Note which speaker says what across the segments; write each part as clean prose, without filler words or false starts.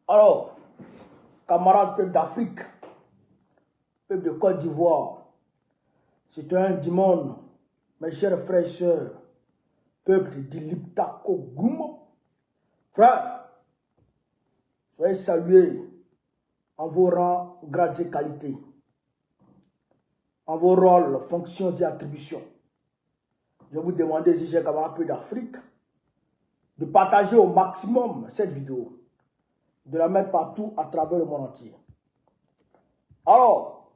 Speaker 1: Alors, camarades peuple d'Afrique, peuple de Côte d'Ivoire, citoyens du monde, mes chers frères et sœurs, peuple de Liptako Gouma, frères, soyez salués en vos rangs, grades et qualités, en vos rôles, fonctions et attributions. Je vous demande, si j'ai camarades peuple d'Afrique, de partager au maximum cette vidéo, de la mettre partout à travers le monde entier. Alors,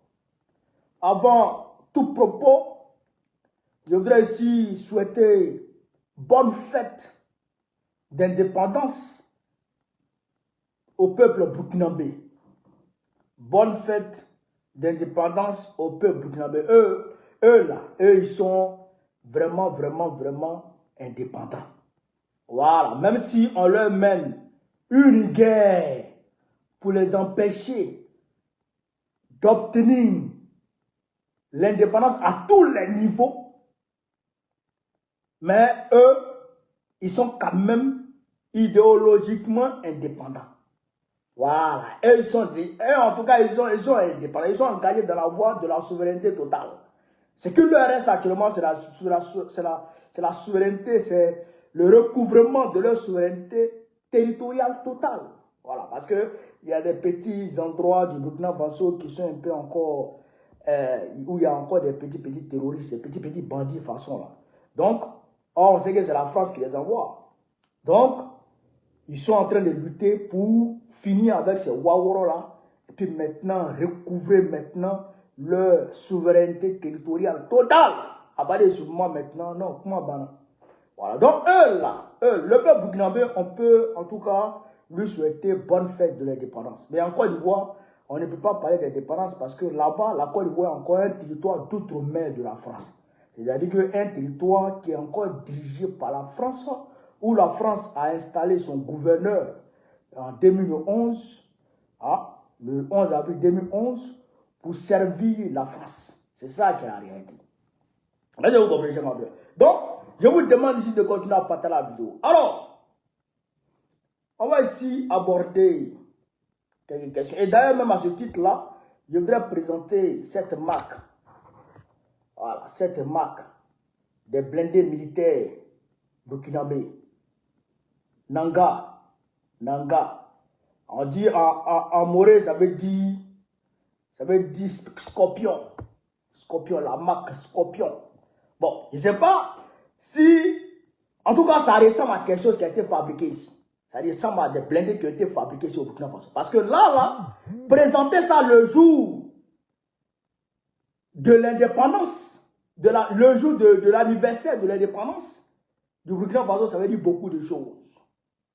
Speaker 1: avant tout propos, je voudrais ici souhaiter bonne fête d'indépendance au peuple burkinabé. Bonne fête d'indépendance au peuple burkinabé. Eux, ils sont vraiment indépendants. Voilà, même si on leur mène une guerre pour les empêcher d'obtenir l'indépendance à tous les niveaux, mais eux, ils sont quand même idéologiquement indépendants. Voilà, eux, en tout cas, ils sont indépendants, ils sont engagés dans la voie de la souveraineté totale. Ce qui leur reste actuellement, c'est la souveraineté, c'est le recouvrement de leur souveraineté territoriale totale. Voilà, parce qu'il y a des petits endroits du Burkina Faso qui sont un peu encore, où il y a encore des petits terroristes, des petits bandits façon là. Donc, on sait que c'est la France qui les envoie. Donc, ils sont en train de lutter pour finir avec ces Waworo là, et puis maintenant, recouvrer maintenant leur souveraineté territoriale totale. À part des moi maintenant, non, comment ban. Voilà, donc eux là, le peuple burkinabé, on peut en tout cas lui souhaiter bonne fête de l'indépendance. Mais en Côte d'Ivoire, on ne peut pas parler d'indépendance parce que là-bas, la Côte d'Ivoire est encore un territoire d'outre-mer de la France. C'est-à-dire qu'un territoire qui est encore dirigé par la France, où la France a installé son gouverneur en 2011, le 11 avril 2011, pour servir la France. C'est ça qui est la réalité. Là, je vous comprends, je m'en. Donc, je vous demande ici de continuer à partager la vidéo. Alors, on va ici aborder quelques questions. Et d'ailleurs, même à ce titre-là, je voudrais présenter cette marque. Voilà, cette marque des blindés militaires burkinabés. Nanga. On dit en moré, ça veut dire scorpion. Scorpion, la marque scorpion. Bon, je ne sais pas si, en tout cas, ça ressemble à quelque chose qui a été fabriqué ici. Ça ressemble à des blindés qui ont été fabriqués ici au Burkina Faso. Parce que là, présenter ça le jour de l'indépendance, le jour de l'anniversaire de l'indépendance du Burkina Faso, ça veut dire beaucoup de choses.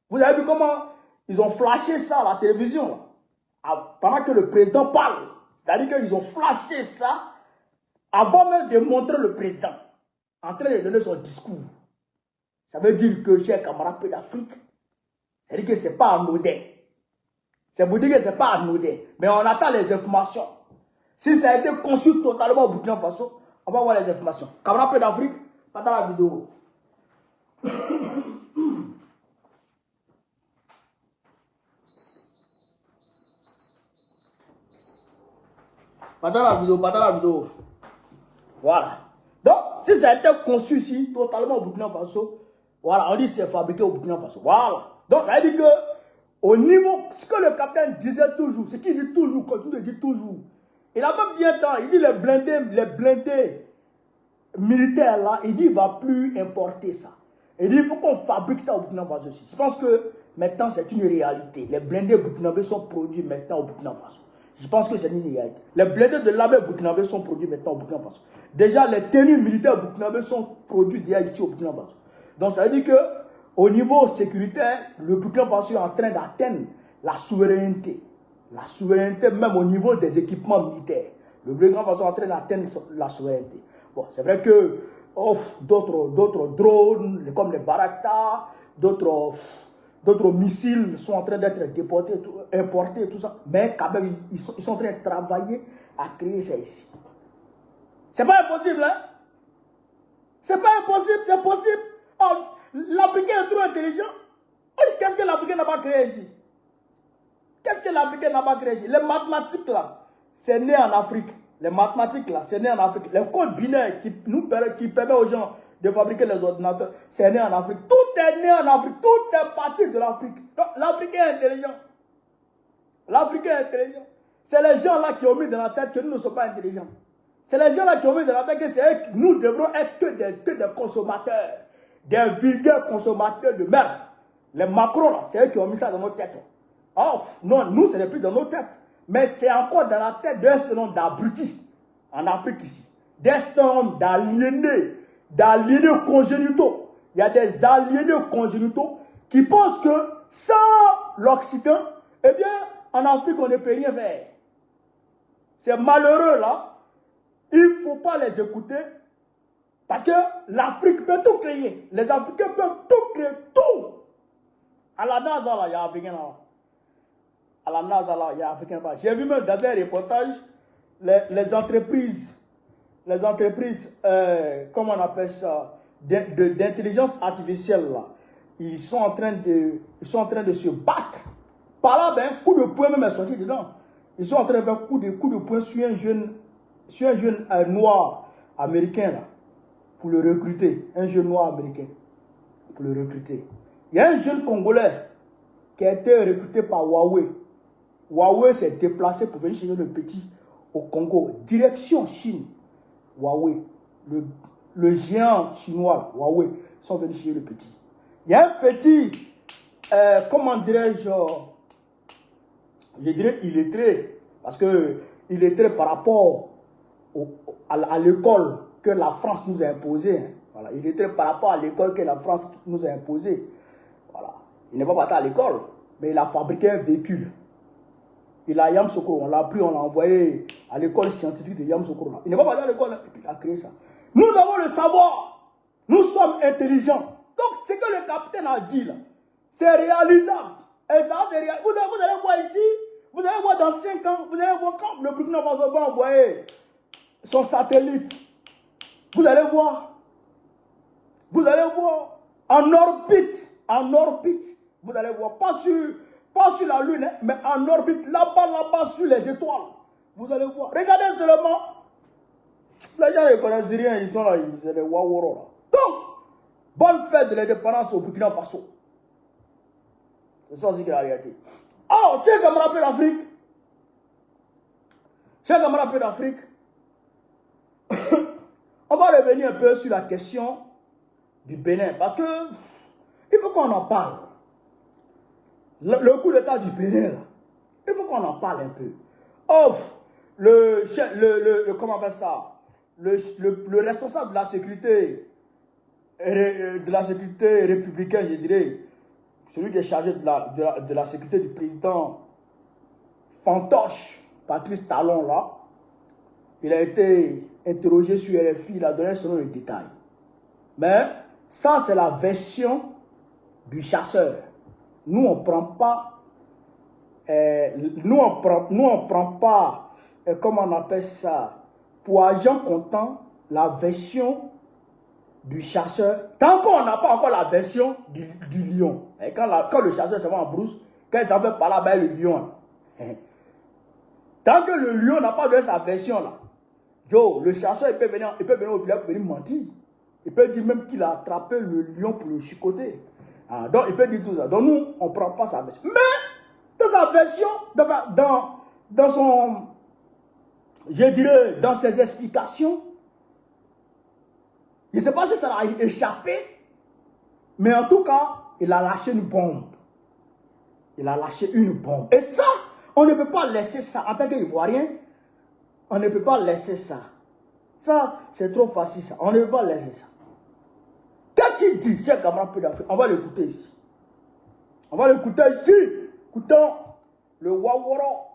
Speaker 1: Vous avez vu comment ils ont flashé ça à la télévision, pendant que le président parle. C'est-à-dire qu'ils ont flashé ça avant même de montrer le président en train de donner son discours. Ça veut dire que, chers camarades peu d'Afrique, c'est-à-dire que ce n'est pas anodin. C'est pour dire que ce n'est pas anodin. Mais on attend les informations. Si ça a été conçu totalement au Burkina Faso, on va voir les informations. Camarades peu d'Afrique, pas dans la vidéo. Pas dans la vidéo. Voilà. Donc, si ça a été conçu ici, totalement au Burkina Faso, voilà, on dit que c'est fabriqué au Burkina Faso. Voilà. Donc, ça veut dire que, au niveau, ce que le capitaine disait toujours, ce qu'il dit toujours, continue de dire toujours. Il a même dit un temps, il dit les blindés militaires là, il dit il ne va plus importer ça. Il dit il faut qu'on fabrique ça au Burkina Faso aussi. Je pense que maintenant c'est une réalité. Les blindés burkinabés sont produits maintenant au Burkina Faso. Je pense que c'est une réalité. Les blindés de l'armée burkinabé sont produits maintenant au Burkina Faso. Déjà, les tenues militaires burkinabés sont produites déjà ici au Burkina Faso. Donc, ça veut dire que au niveau sécuritaire, le Burkina Faso est en train d'atteindre la souveraineté. La souveraineté même au niveau des équipements militaires. Le Burkina Faso est en train d'atteindre la souveraineté. Bon, c'est vrai que d'autres drones, comme les Barakta, d'autres missiles sont en train d'être déportés, importés, tout ça. Mais quand même, ils sont en train de travailler à créer ça ici. C'est pas impossible, hein? C'est pas impossible, c'est possible. Oh, l'Africain est trop intelligent. Qu'est-ce que l'Africain n'a pas créé ici? Qu'est-ce que l'Africain n'a pas créé ici? Les mathématiques là, c'est né en Afrique. Les mathématiques là, c'est né en Afrique. Les codes binaires qui permettent aux gens de fabriquer les ordinateurs, c'est né en Afrique. Tout est né en Afrique. Tout est parti de l'Afrique. Donc l'Africain est intelligent. L'Africain est intelligent. C'est les gens là qui ont mis dans la tête que nous ne sommes pas intelligents. C'est les gens là qui ont mis dans la tête que nous devrons être que des consommateurs. Des vulgaires consommateurs de merde. Les Macron là, c'est eux qui ont mis ça dans nos têtes. Oh, non, nous, ce n'est plus dans nos têtes. Mais c'est encore dans la tête d'un certain nombre d'abrutis en Afrique ici. D'un certain nombre d'aliénés congénitaux. Il y a des aliénés congénitaux qui pensent que sans l'Occident, eh bien, en Afrique, on ne peut rien faire. C'est malheureux là. Il ne faut pas les écouter. Parce que l'Afrique peut tout créer. Les Africains peuvent tout créer, tout. À la NASA, là, il y a Africain là. À la NASA, là, il y a Africain là. J'ai vu même dans un reportage, les entreprises, comment on appelle ça, d'intelligence artificielle, là, ils sont en train de se battre. Par là, ben, coup de poing même est sorti dedans. Ils sont en train de faire coup de poing sur un jeune noir américain, là, pour le recruter. Un jeune noir américain, pour le recruter. Il y a un jeune Congolais qui a été recruté par Huawei. Huawei s'est déplacé pour venir chercher le petit au Congo. Direction Chine. Huawei. Le géant chinois, Huawei, sont venus chercher le petit. Il y a un petit, comment dirais-je, dirais illettré. Parce que illettré par rapport à l'école que la France nous a imposée. Hein. Voilà. Illettré par rapport à l'école que la France nous a imposée. Voilà. Il n'est pas parti à l'école, mais il a fabriqué un véhicule. Il a Yamoussoukro, on l'a pris, on l'a envoyé à l'école scientifique de Yamoussoukro. Il n'est pas parti à l'école, et puis il a créé ça. Nous avons le savoir. Nous sommes intelligents. Donc, ce que le capitaine a dit là, c'est réalisable. Et ça, c'est réalisable. Vous allez voir ici, vous allez voir dans 5 ans, vous allez voir quand le Burkina Faso va envoyer son satellite. Vous allez voir. Vous allez voir en orbite, vous allez voir, pas sur la Lune, hein, mais en orbite, là-bas, sur les étoiles. Vous allez voir. Regardez seulement. Les gens ne connaissent rien, ils sont là, c'est les Waworo là. Donc, bonne fête de l'indépendance au Burkina Faso. C'est ça aussi qui est la réalité. Oh, chers camarades d'Afrique. Chers camarades d'Afrique. On va revenir un peu sur la question du Bénin, parce que il faut qu'on en parle. Le coup d'état du Bénin, là, il faut qu'on en parle un peu. Oh, comment on appelle ça? Le responsable de la sécurité républicaine, je dirais, celui qui est chargé de la sécurité du président Fantoche, Patrice Talon, là, il a été interrogé sur RFI, il a donné selon les détails. Mais ça, c'est la version du chasseur. Nous, on ne prend pas, comment on appelle ça, pour agent comptant, la version du chasseur. Tant qu'on n'a pas encore la version du lion. Et quand le chasseur se va en brousse, quand il s'en fait par là-bas, le lion. Tant que le lion n'a pas donné sa version là, Joe, le chasseur, il peut venir au village pour venir mentir. Il peut dire même qu'il a attrapé le lion pour le chicoter. Ah, donc, il peut dire tout ça. Donc, nous, on ne prend pas sa version. Mais, dans sa version, dans son, je dirais, dans ses explications, je ne sais pas si ça l'a échappé, mais en tout cas, il a lâché une bombe. Il a lâché une bombe. Et ça, on ne peut pas laisser ça. En tant qu'Ivoirien, on ne peut pas laisser ça. Ça, c'est trop facile, ça. On ne peut pas laisser ça. Qu'est-ce qu'il dit, cher camarade d'Afrique? On va l'écouter ici. On va l'écouter ici. Écoutons le Waworo.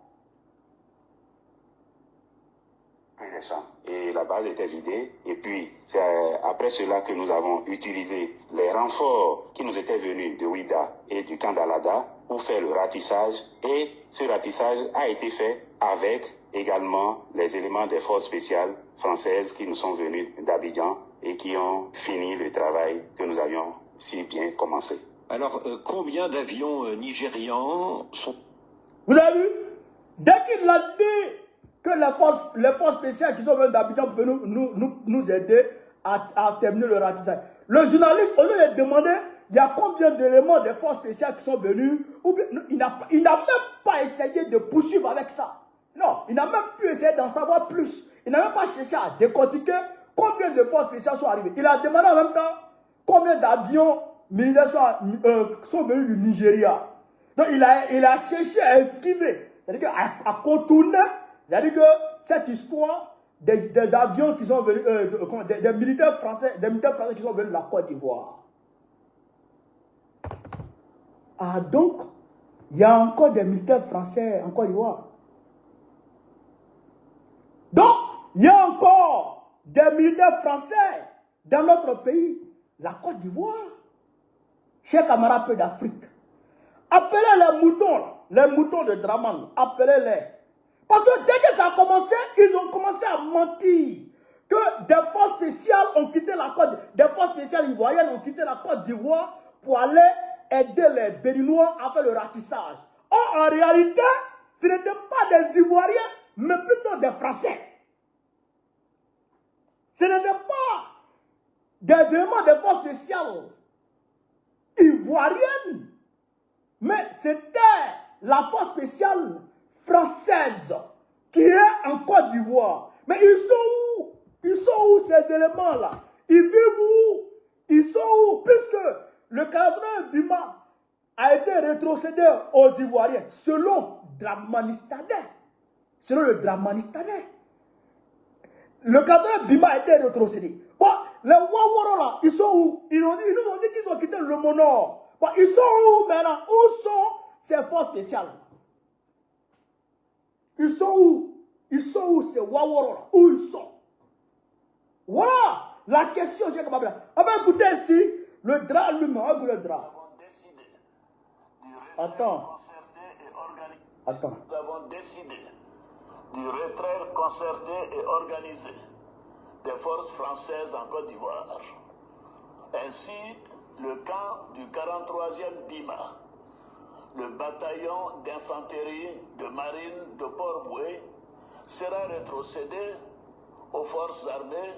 Speaker 2: Et la base était vidée. Et puis, c'est après cela que nous avons utilisé les renforts qui nous étaient venus de Ouida et du camp d'Alada pour faire le ratissage. Et ce ratissage a été fait avec également les éléments des forces spéciales françaises qui nous sont venus d'Abidjan et qui ont fini le travail que nous avions si bien commencé.
Speaker 3: Alors, combien d'avions nigérians sont...
Speaker 1: Vous avez vu? Dès qu'il a dit que les forces spéciales qui sont venues d'Abidjan pour nous aider à terminer le ratissage, le journaliste, au lieu de demander il y a combien d'éléments des forces spéciales qui sont venus, ou bien, il n'a même pas essayé de poursuivre avec ça. Non, il n'a même pu essayer d'en savoir plus. Il n'a même pas cherché à décortiquer combien de forces spéciales sont arrivées. Il a demandé en même temps combien d'avions militaires sont venus du Nigeria. Donc il a cherché à esquiver, c'est-à-dire à contourner, c'est-à-dire que cette histoire des avions qui sont venus, des militaires français qui sont venus de la Côte d'Ivoire. Ah donc, il y a encore des militaires français en Côte d'Ivoire. Donc, il y a encore des militaires français dans notre pays, la Côte d'Ivoire. Chers camarades peu d'Afrique, appelez les moutons de Draman, appelez-les. Parce que dès que ça a commencé, ils ont commencé à mentir. Que des forces spéciales ont quitté la Côte, des forces spéciales ivoiriennes ont quitté la Côte d'Ivoire pour aller aider les Béninois à faire le ratissage. Or, en réalité, ce n'étaient pas des Ivoiriens, mais plutôt des Français. Ce n'étaient pas des éléments de forces spéciales ivoiriennes, mais c'était la force spéciale française qui est en Côte d'Ivoire. Mais ils sont où? Ils sont où ces éléments-là? Ils vivent où? Ils sont où? Puisque le capitaine Bima a été rétrocédé aux Ivoiriens selon Dramani-Stanet. Selon le Dramani-Stanet. Le capitaine Bima a été rétrocédé. Bon, les Waworo là, ils sont où? Ils nous ont dit qu'ils ont quitté le Monor. Bon, ils sont où maintenant? Où sont ces forces spéciales? Ils sont où? Ils sont où ces Waworo là? Où ils sont? Voilà la question. On va écouter ici le drap lui-même. On va écouter le drap. Attends.
Speaker 3: Nous avons décidé du retrait concerté et organisé des forces françaises en Côte d'Ivoire. Ainsi, le camp du 43e BIMA, le bataillon d'infanterie de marine de Port-Boué, sera rétrocédé aux forces armées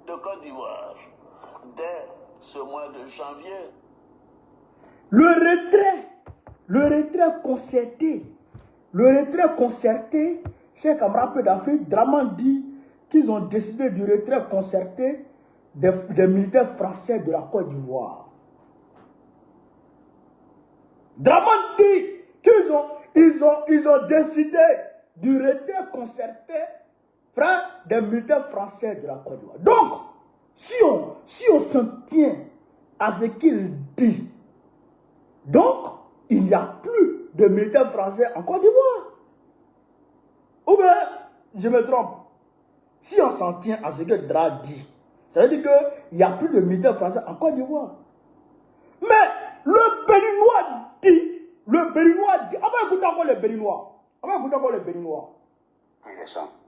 Speaker 3: de Côte d'Ivoire dès ce mois de janvier.
Speaker 1: Le retrait concerté, chers camarades peu d'Afrique, Draman dit qu'ils ont décidé du retrait concerté des militaires français de la Côte d'Ivoire. Draman dit qu'ils ont décidé du retrait concerté des militaires français de la Côte d'Ivoire. Donc, si on s'en tient à ce qu'il dit, donc, il n'y a plus de militaires français en Côte d'Ivoire. Ou bien, je me trompe. Si on s'en tient à ce que Dra dit, ça veut dire qu'il n'y a plus de militaires français en Côte d'Ivoire. Mais le Béninois dit, on va écouter encore les Béninois.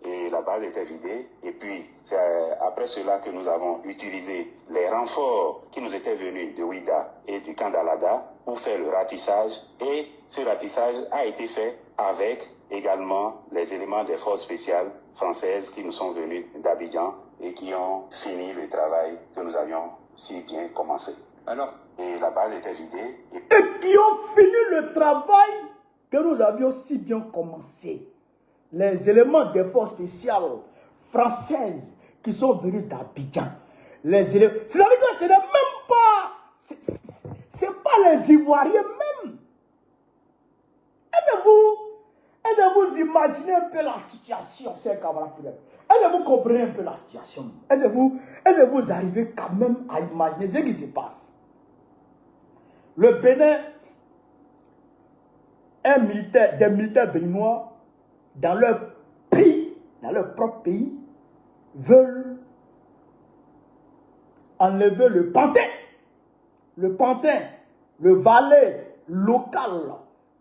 Speaker 2: Et la base était vidée. Et puis, c'est après cela que nous avons utilisé les renforts qui nous étaient venus de Ouida et du camp d'Alada pour faire le ratissage. Et ce ratissage a été fait avec également les éléments des forces spéciales françaises qui nous sont venus d'Abidjan et qui ont fini le travail que nous avions si bien commencé. Alors, et la base était vidée.
Speaker 1: Et qui ont fini le travail que nous avions si bien commencé. Les éléments des forces spéciales françaises qui sont venus d'Abidjan. C'est-à-dire que ce n'est même pas... C'est pas les Ivoiriens même. Aidez-vous imaginer un peu la situation, chers camarades. Aidez-vous comprendre un peu la situation. Aidez-vous arriver quand même à imaginer ce qui se passe. Le Bénin, des militaires béninois, dans leur pays, dans leur propre pays, veulent enlever le pantin, le valet local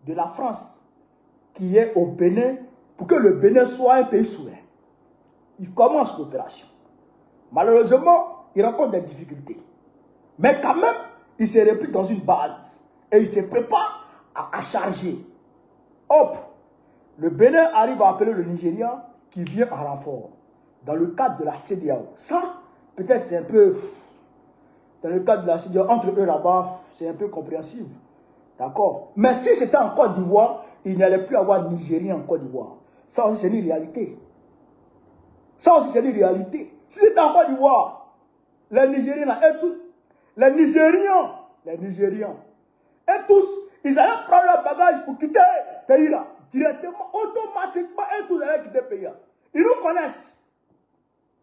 Speaker 1: de la France qui est au Bénin, pour que le Bénin soit un pays souverain. Ils commencent l'opération. Malheureusement, ils rencontrent des difficultés. Mais quand même, ils se replient dans une base et ils se préparent à charger. Hop! Le Bénin arrive à appeler le Nigeria qui vient en renfort dans le cadre de la CEDEAO. Ça, peut-être c'est un peu... Dans le cadre de la CEDEAO, entre eux là-bas, c'est un peu compréhensible. D'accord? Mais si c'était en Côte d'Ivoire, il n'allait plus avoir Nigérien en Côte d'Ivoire. Ça aussi, c'est une réalité. Ça aussi, c'est une réalité. Si c'était en Côte d'Ivoire, les Nigériens, là, et tous, les Nigérians, et tous, ils allaient prendre leur bagage pour quitter le pays là. Directement, automatiquement, et tous allaient quitter le pays là. Ils nous connaissent.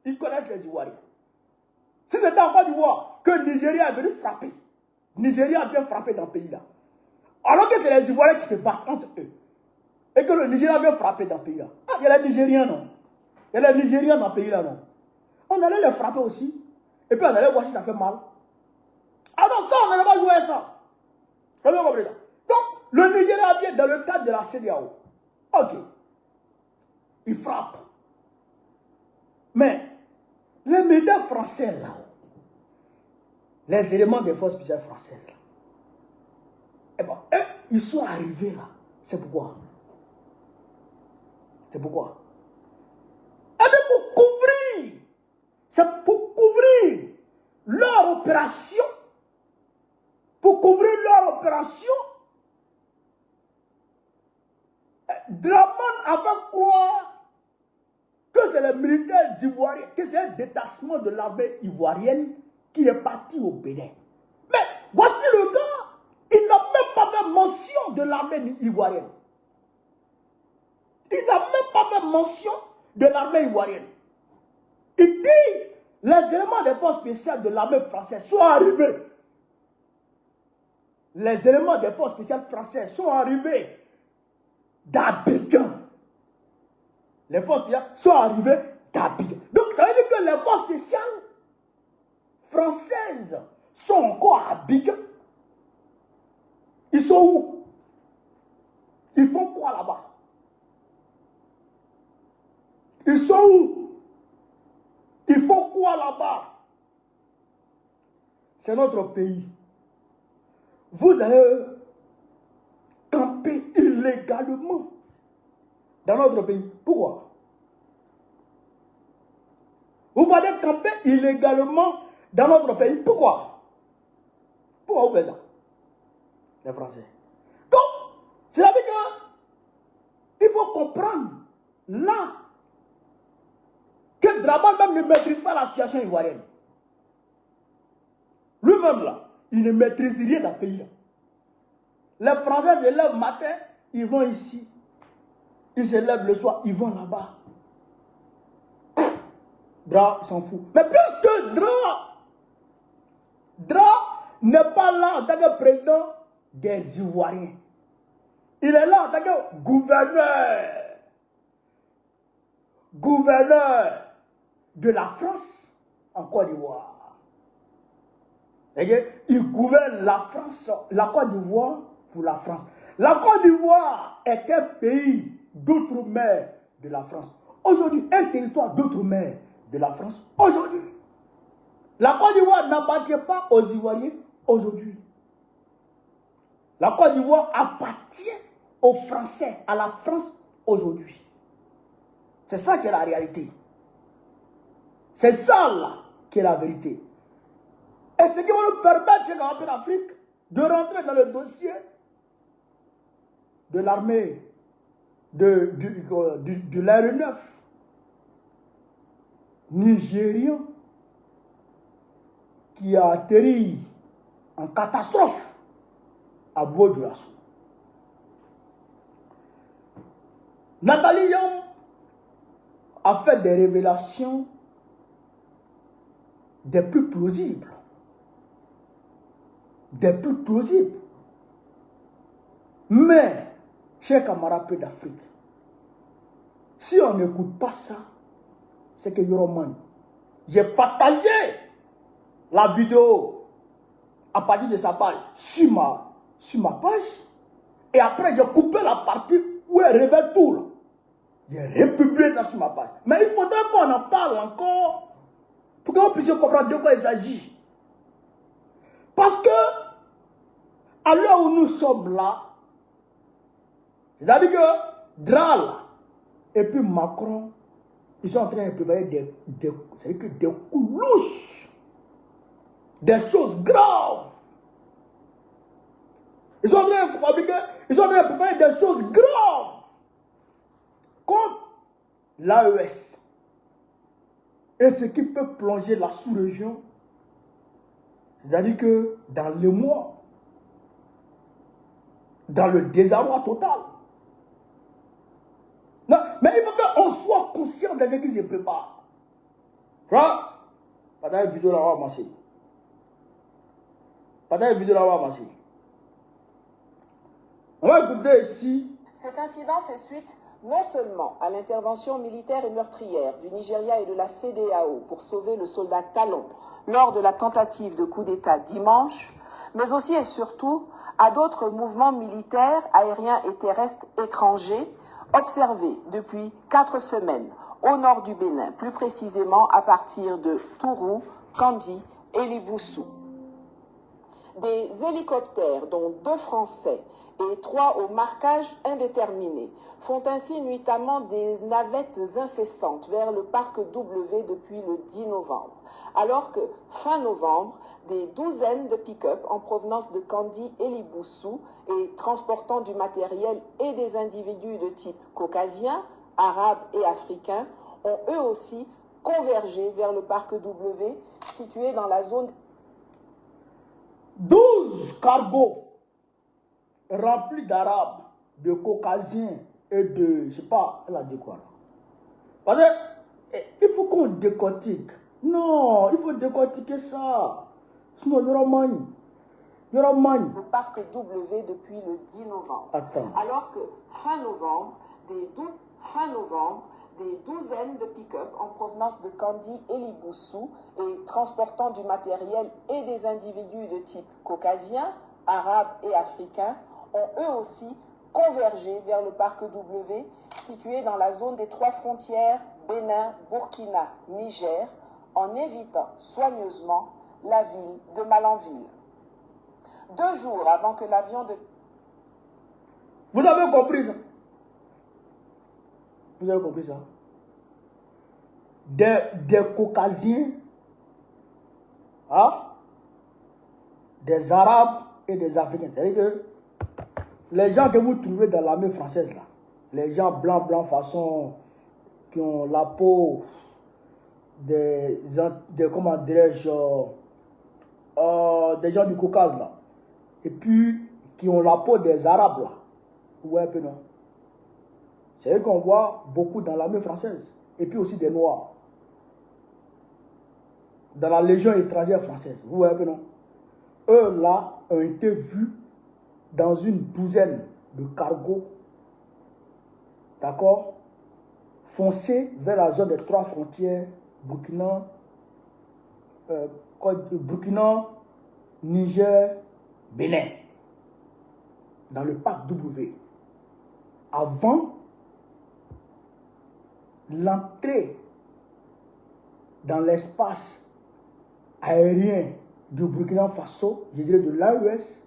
Speaker 1: Ils connaissent les Ivoiriens. Si c'était en Côte d'Ivoire que le Nigeria est venu frapper, Nigeria vient frapper dans le pays là. Alors que c'est les Ivoiriens qui se battent entre eux. Et que le Nigeria vient frapper dans le pays là. Ah, il y a les Nigériens, non? Il y a les Nigériens dans le pays là, non? On allait les frapper aussi. Et puis on allait voir si ça fait mal. Ah non, ça, on n'allait pas jouer ça. Vous avez compris ça? Donc, le Nigeria vient dans le cadre de la CEDEAO. Ok. Il frappe. Mais, les militaires français là, les éléments des forces spéciales françaises là, eh ben, ils sont arrivés là. C'est pourquoi? C'est pourquoi? Eh bien, pour couvrir. C'est pour couvrir leur opération. Pour couvrir leur opération. Draman avait croire que c'est les militaires ivoiriens, que c'est un détachement de l'armée ivoirienne qui est parti au Bénin. Mais voici le gars, il n'a même pas fait mention de l'armée ivoirienne. Il n'a même pas fait mention de l'armée ivoirienne. Il dit, les éléments des forces spéciales de l'armée française sont arrivés. Les éléments des forces spéciales françaises sont arrivés d'Abidjan. Les forces spéciales sont arrivées d'Abidjan. Donc, ça veut dire que les forces spéciales françaises sont encore à Abidjan. Ils sont où? Ils font quoi là-bas? Ils sont où? Ils font quoi là-bas? C'est notre pays. Vous allez camper illégalement dans notre pays. Pourquoi? Vous allez camper illégalement dans notre pays. Pourquoi? Pourquoi vous faites ça? Les Français. Donc, c'est-à-dire que il faut comprendre là que Draman même ne maîtrise pas la situation ivoirienne. Lui-même là, il ne maîtrise rien dans le pays là. Les Français se lèvent le matin, ils vont ici. Ils se lèvent le soir, ils vont là-bas. Dra, il s'en fout. Mais puisque Dra n'est pas là en tant que président des Ivoiriens. Il est là en tant que gouverneur de la France en Côte d'Ivoire. Il gouverne la France, la Côte d'Ivoire pour la France. La Côte d'Ivoire est un pays d'outre-mer de la France. Aujourd'hui, un territoire d'outre-mer de la France. Aujourd'hui. La Côte d'Ivoire n'appartient pas aux Ivoiriens aujourd'hui. La Côte d'Ivoire appartient aux Français, à la France aujourd'hui. C'est ça qui est la réalité. C'est ça là qui est la vérité. Et ce qui va nous permettre, chez l'Afrique, de rentrer dans le dossier de l'armée de l'aéronef nigérien qui a atterri en catastrophe à Bourg-du-Lasso. Nathalie Young a fait des révélations des plus plausibles. Des plus plausibles. Mais, chers camarades peu d'Afrique, si on n'écoute pas ça, c'est que Yoroman, j'ai partagé la vidéo à partir de sa page sur ma page, et après j'ai coupé la partie où elle révèle tout là. J'ai republié ça sur ma page. Mais il faudrait qu'on en parle encore pour qu'on puisse comprendre de quoi il s'agit. Parce que à l'heure où nous sommes là, c'est-à-dire que Drala et puis Macron, ils sont en train de préparer des coups louches, des choses graves. Ils sont en train de fabriquer, ils sont en train de préparer des choses graves contre l'AES. Et ce qui peut plonger la sous-région, c'est-à-dire que dans le mois, dans le désarroi total. Non, mais il faut qu'on soit conscient de ce qui se prépare. Frère, pendant une vidéo là-bas, marcher. Pendant une vidéo là-bas, marcher. On va écouter ici.
Speaker 4: Cet incident fait suite non seulement à l'intervention militaire et meurtrière du Nigeria et de la CEDEAO pour sauver le soldat Talon lors de la tentative de coup d'État dimanche, mais aussi et surtout à d'autres mouvements militaires, aériens et terrestres étrangers observés depuis 4 semaines au nord du Bénin, plus précisément à partir de Tourou, Kandi et Liboussou. Des hélicoptères, dont 2 Français et 3 au marquage indéterminé, font ainsi nuitamment des navettes incessantes vers le parc W depuis le 10 novembre, alors que, fin novembre, des douzaines de pick-up en provenance de Kandi et Liboussou et transportant du matériel et des individus de type caucasien, arabe et africain ont eux aussi convergé vers le parc W situé dans la zone
Speaker 1: 12 cargos remplis d'arabes, de caucasiens et de, je sais pas, elle a dit quoi là. Parce que, il faut qu'on décortique. Non, il faut décortiquer ça. Sinon, il y aura magne. Il y aura magne.
Speaker 4: Le parc W depuis le 10 novembre.
Speaker 1: Attends.
Speaker 4: Alors que, fin novembre, des douzaines de pick-up en provenance de Kandi et Liboussou et transportant du matériel et des individus de type caucasien, arabe et africain ont eux aussi convergé vers le parc W situé dans la zone des 3 frontières Bénin, Burkina, Niger en évitant soigneusement la ville de Malanville. 2 jours avant que l'avion de...
Speaker 1: Vous avez compris ça? Vous avez compris ça? Des caucasiens, hein? Des arabes et des africains. C'est-à-dire que les gens que vous trouvez dans l'armée française, là, les gens blancs, façon, qui ont la peau des comment dirais-je, des gens du Caucase, là, et puis qui ont la peau des arabes, là, ouais, un peu non. C'est eux qu'on voit beaucoup dans l'armée française. Et puis aussi des noirs. Dans la Légion étrangère française. Vous voyez un peu non? Eux là ont été vus dans une douzaine de cargos. D'accord? Foncer vers la zone des 3 frontières. Burkina, Niger, Bénin. Dans le parc W. Avant l'entrée dans l'espace aérien du Burkina Faso, je dirais de l'AES,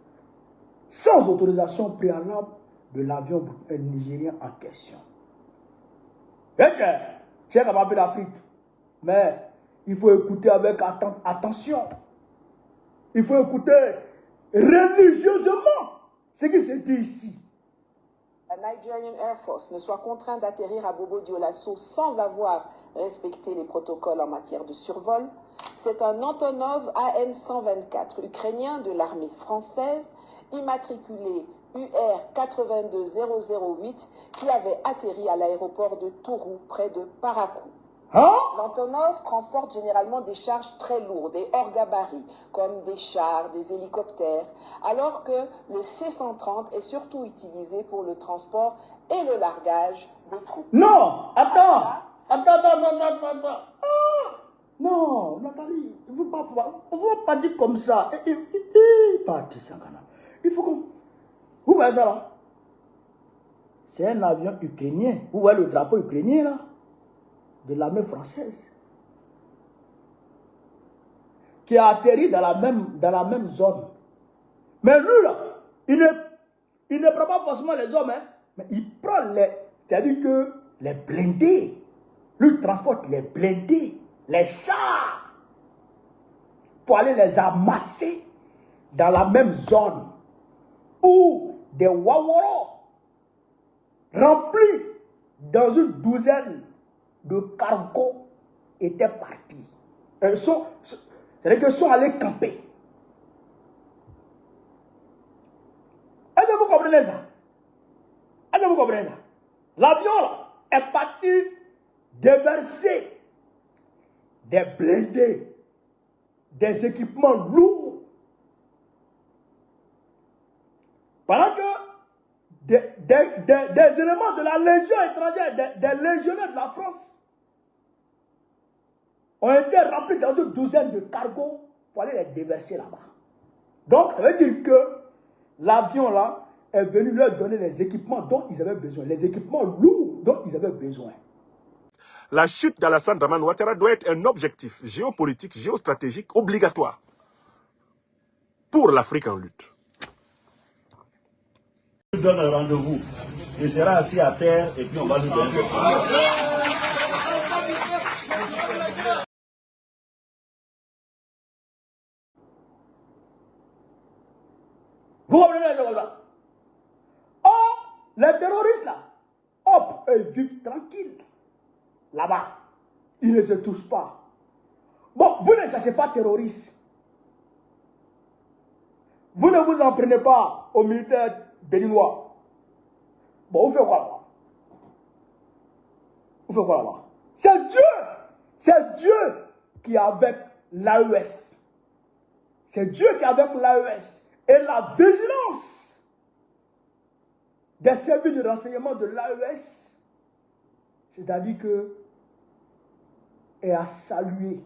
Speaker 1: sans autorisation préalable de l'avion nigérien en question. C'est comme un peu d'Afrique, mais il faut écouter avec attention. Il faut écouter religieusement ce qui se dit ici.
Speaker 4: La Nigerian Air Force ne soit contraint d'atterrir à Bobo Dioulasso sans avoir respecté les protocoles en matière de survol, c'est un Antonov AN-124 ukrainien de l'armée française, immatriculé UR 82008, qui avait atterri à l'aéroport de Tourou, près de Parakou.
Speaker 1: Hein?
Speaker 4: L'Antonov transporte généralement des charges très lourdes et hors gabarit, comme des chars, des hélicoptères, alors que le C-130 est surtout utilisé pour le transport et le largage des troupes.
Speaker 1: Non, attends. Non, Nathalie, il ne faut pas dire comme ça. Il faut qu'on... Vous voyez ça là? C'est un avion ukrainien. Vous voyez le drapeau ukrainien là? De l'armée française, qui a atterri dans la même zone. Mais lui, là, il ne prend pas forcément les hommes, hein, mais il prend C'est-à-dire que les blindés, lui transporte les blindés, les chars, pour aller les amasser dans la même zone où des Waworo remplis dans une douzaine de cargos étaient partis. C'est-à-dire qu'ils sont allés camper. Est-ce que vous comprenez ça? Est-ce que vous comprenez ça? L'avion là est parti déverser des blindés, des équipements lourds. Pendant que des éléments de la Légion étrangère, des légionnaires de la France, ont été remplis dans une douzaine de cargos pour aller les déverser là-bas. Donc, ça veut dire que l'avion là est venu leur donner les équipements dont ils avaient besoin, les équipements lourds dont ils avaient besoin.
Speaker 5: La chute d'Alassane Dramane Ouattara doit être un objectif géopolitique, géostratégique obligatoire pour l'Afrique en lutte.
Speaker 6: Je donne un rendez-vous. Il sera assis à terre et puis on va lui donner des problèmes.
Speaker 1: Vous comprenez ça? Or, les terroristes là, hop, ils vivent tranquilles. Là-bas, ils ne se touchent pas. Bon, vous ne cherchez pas terroristes. Vous ne vous en prenez pas aux militaires béninois. Bon, vous faites quoi là-bas? Vous faites quoi là-bas? C'est Dieu qui est avec l'AES. C'est Dieu qui est avec l'AES. Et la vigilance des services de renseignement de l'AES, c'est-à-dire que est à saluer.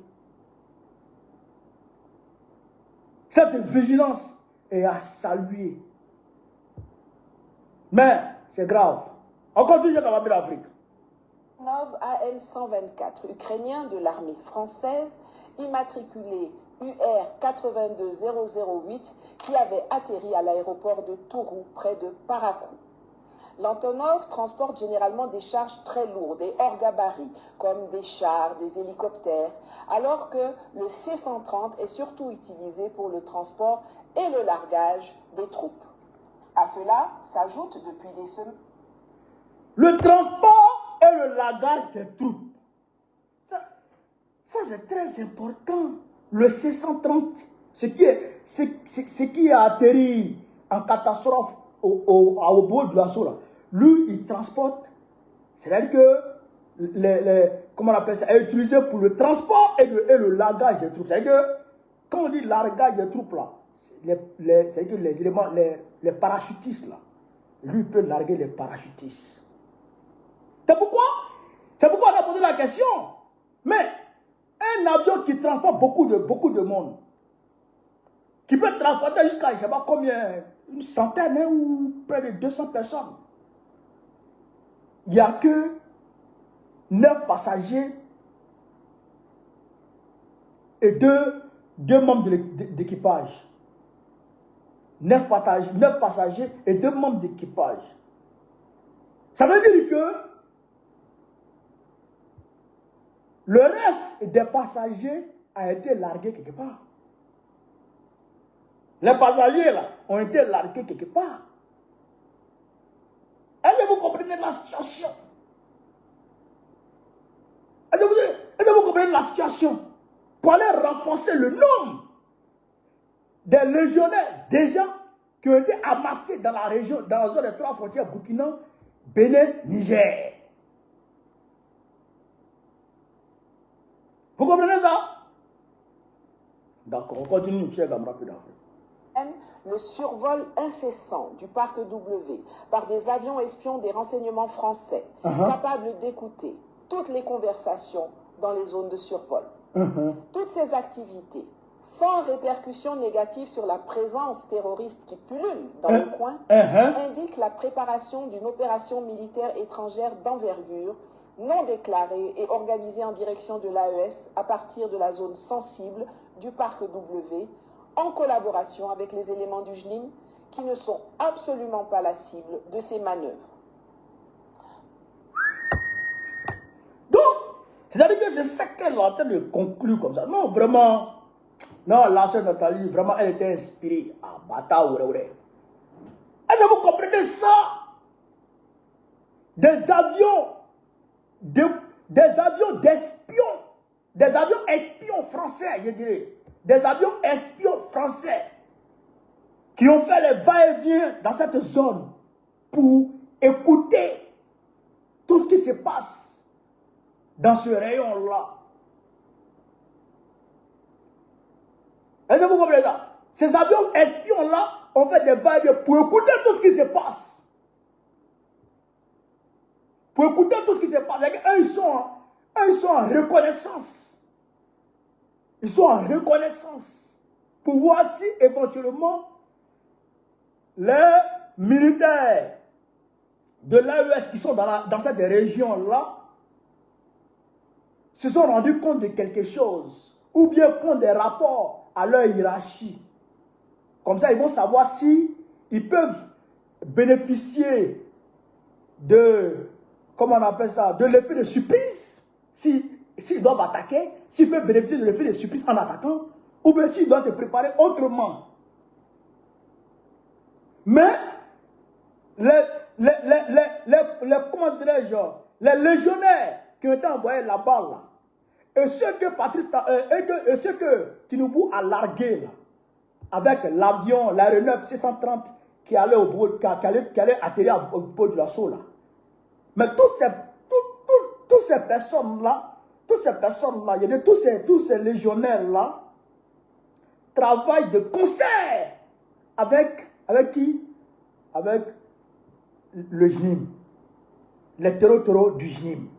Speaker 1: Cette vigilance est à saluer. Mais c'est grave. On continue à la d'Afrique.
Speaker 4: Nov AN-124, ukrainien de l'armée française, immatriculé UR 82008, qui avait atterri à l'aéroport de Tourou, près de Parakou. L'Antonov transporte généralement des charges très lourdes et hors gabarit, comme des chars, des hélicoptères, alors que le C-130 est surtout utilisé pour le transport et le largage des troupes. À cela s'ajoute depuis des semaines
Speaker 1: le transport et le largage des troupes. Ça c'est très important. Le C-130, ce qui a atterri en catastrophe au bout de l'assaut là, lui, il transporte, c'est-à-dire que, comment on appelle ça, est utilisé pour le transport et le largage des troupes. C'est-à-dire que, quand on dit largage des troupes là, c'est-à-dire que les éléments, les parachutistes là, lui, il peut larguer les parachutistes. C'est pourquoi on a posé la question. Mais, un avion qui transporte beaucoup de monde, qui peut transporter jusqu'à, je ne sais pas combien, une centaine hein, ou près de 200 personnes. Il n'y a que 9 passagers et 2 membres d'équipage. 9 passagers et 2 membres d'équipage. Ça veut dire que le reste des passagers a été largué quelque part. Les passagers là ont été largués quelque part. Est-ce que vous comprenez la situation? Est-ce que vous comprenez la situation? Pour aller renforcer le nombre des légionnaires, des gens qui ont été amassés dans la région, dans la zone des 3 frontières Burkina, Bénin, Niger. Vous comprenez ça? D'accord, on continue, cher Gamra, plus d'Afrique.
Speaker 4: Le survol incessant du parc W par des avions espions des renseignements français, capables d'écouter toutes les conversations dans les zones de survol. Toutes ces activités, sans répercussions négatives sur la présence terroriste qui pullule dans le coin, indiquent la préparation d'une opération militaire étrangère d'envergure, non déclarée et organisée en direction de l'AES à partir de la zone sensible du parc W, en collaboration avec les éléments du JNIM qui ne sont absolument pas la cible de ces manœuvres.
Speaker 1: C'est-à-dire que c'est ça qu'elle est en train de conclure comme ça. Non, vraiment. Non, la sœur Nathalie, vraiment, elle était inspirée. Ah, bata, ouais. Est-ce que vous comprenez ça? Des avions d'espions. Des avions espions français, je dirais. Des avions espions français qui ont fait les va-et-vient dans cette zone pour écouter tout ce qui se passe dans ce rayon-là. Est-ce que vous comprenez ça? Ces avions espions-là ont fait des va-et-vient pour écouter tout ce qui se passe. Pour écouter tout ce qui se passe. Eux, ils sont en reconnaissance. Ils sont en reconnaissance. Pour voir si éventuellement les militaires de l'AES qui sont dans cette région-là se sont rendus compte de quelque chose ou bien font des rapports à leur hiérarchie. Comme ça, ils vont savoir si ils peuvent bénéficier de, comment on appelle ça, de l'effet de surprise, s'ils doivent attaquer, s'ils peuvent bénéficier de l'effet de surprise en attaquant, ou bien s'ils doivent se préparer autrement. Mais comment dirais-je, les légionnaires qui ont été envoyés là-bas, là, et ceux que Tinubu a largués là, avec l'avion, l'aéronef C-130 qui allait atterrir au bout de l'assaut là. Mais toutes ces personnes-là, tous ces légionnaires-là, travaillent de concert avec qui? Avec le JNIM, les terreaux du JNIM.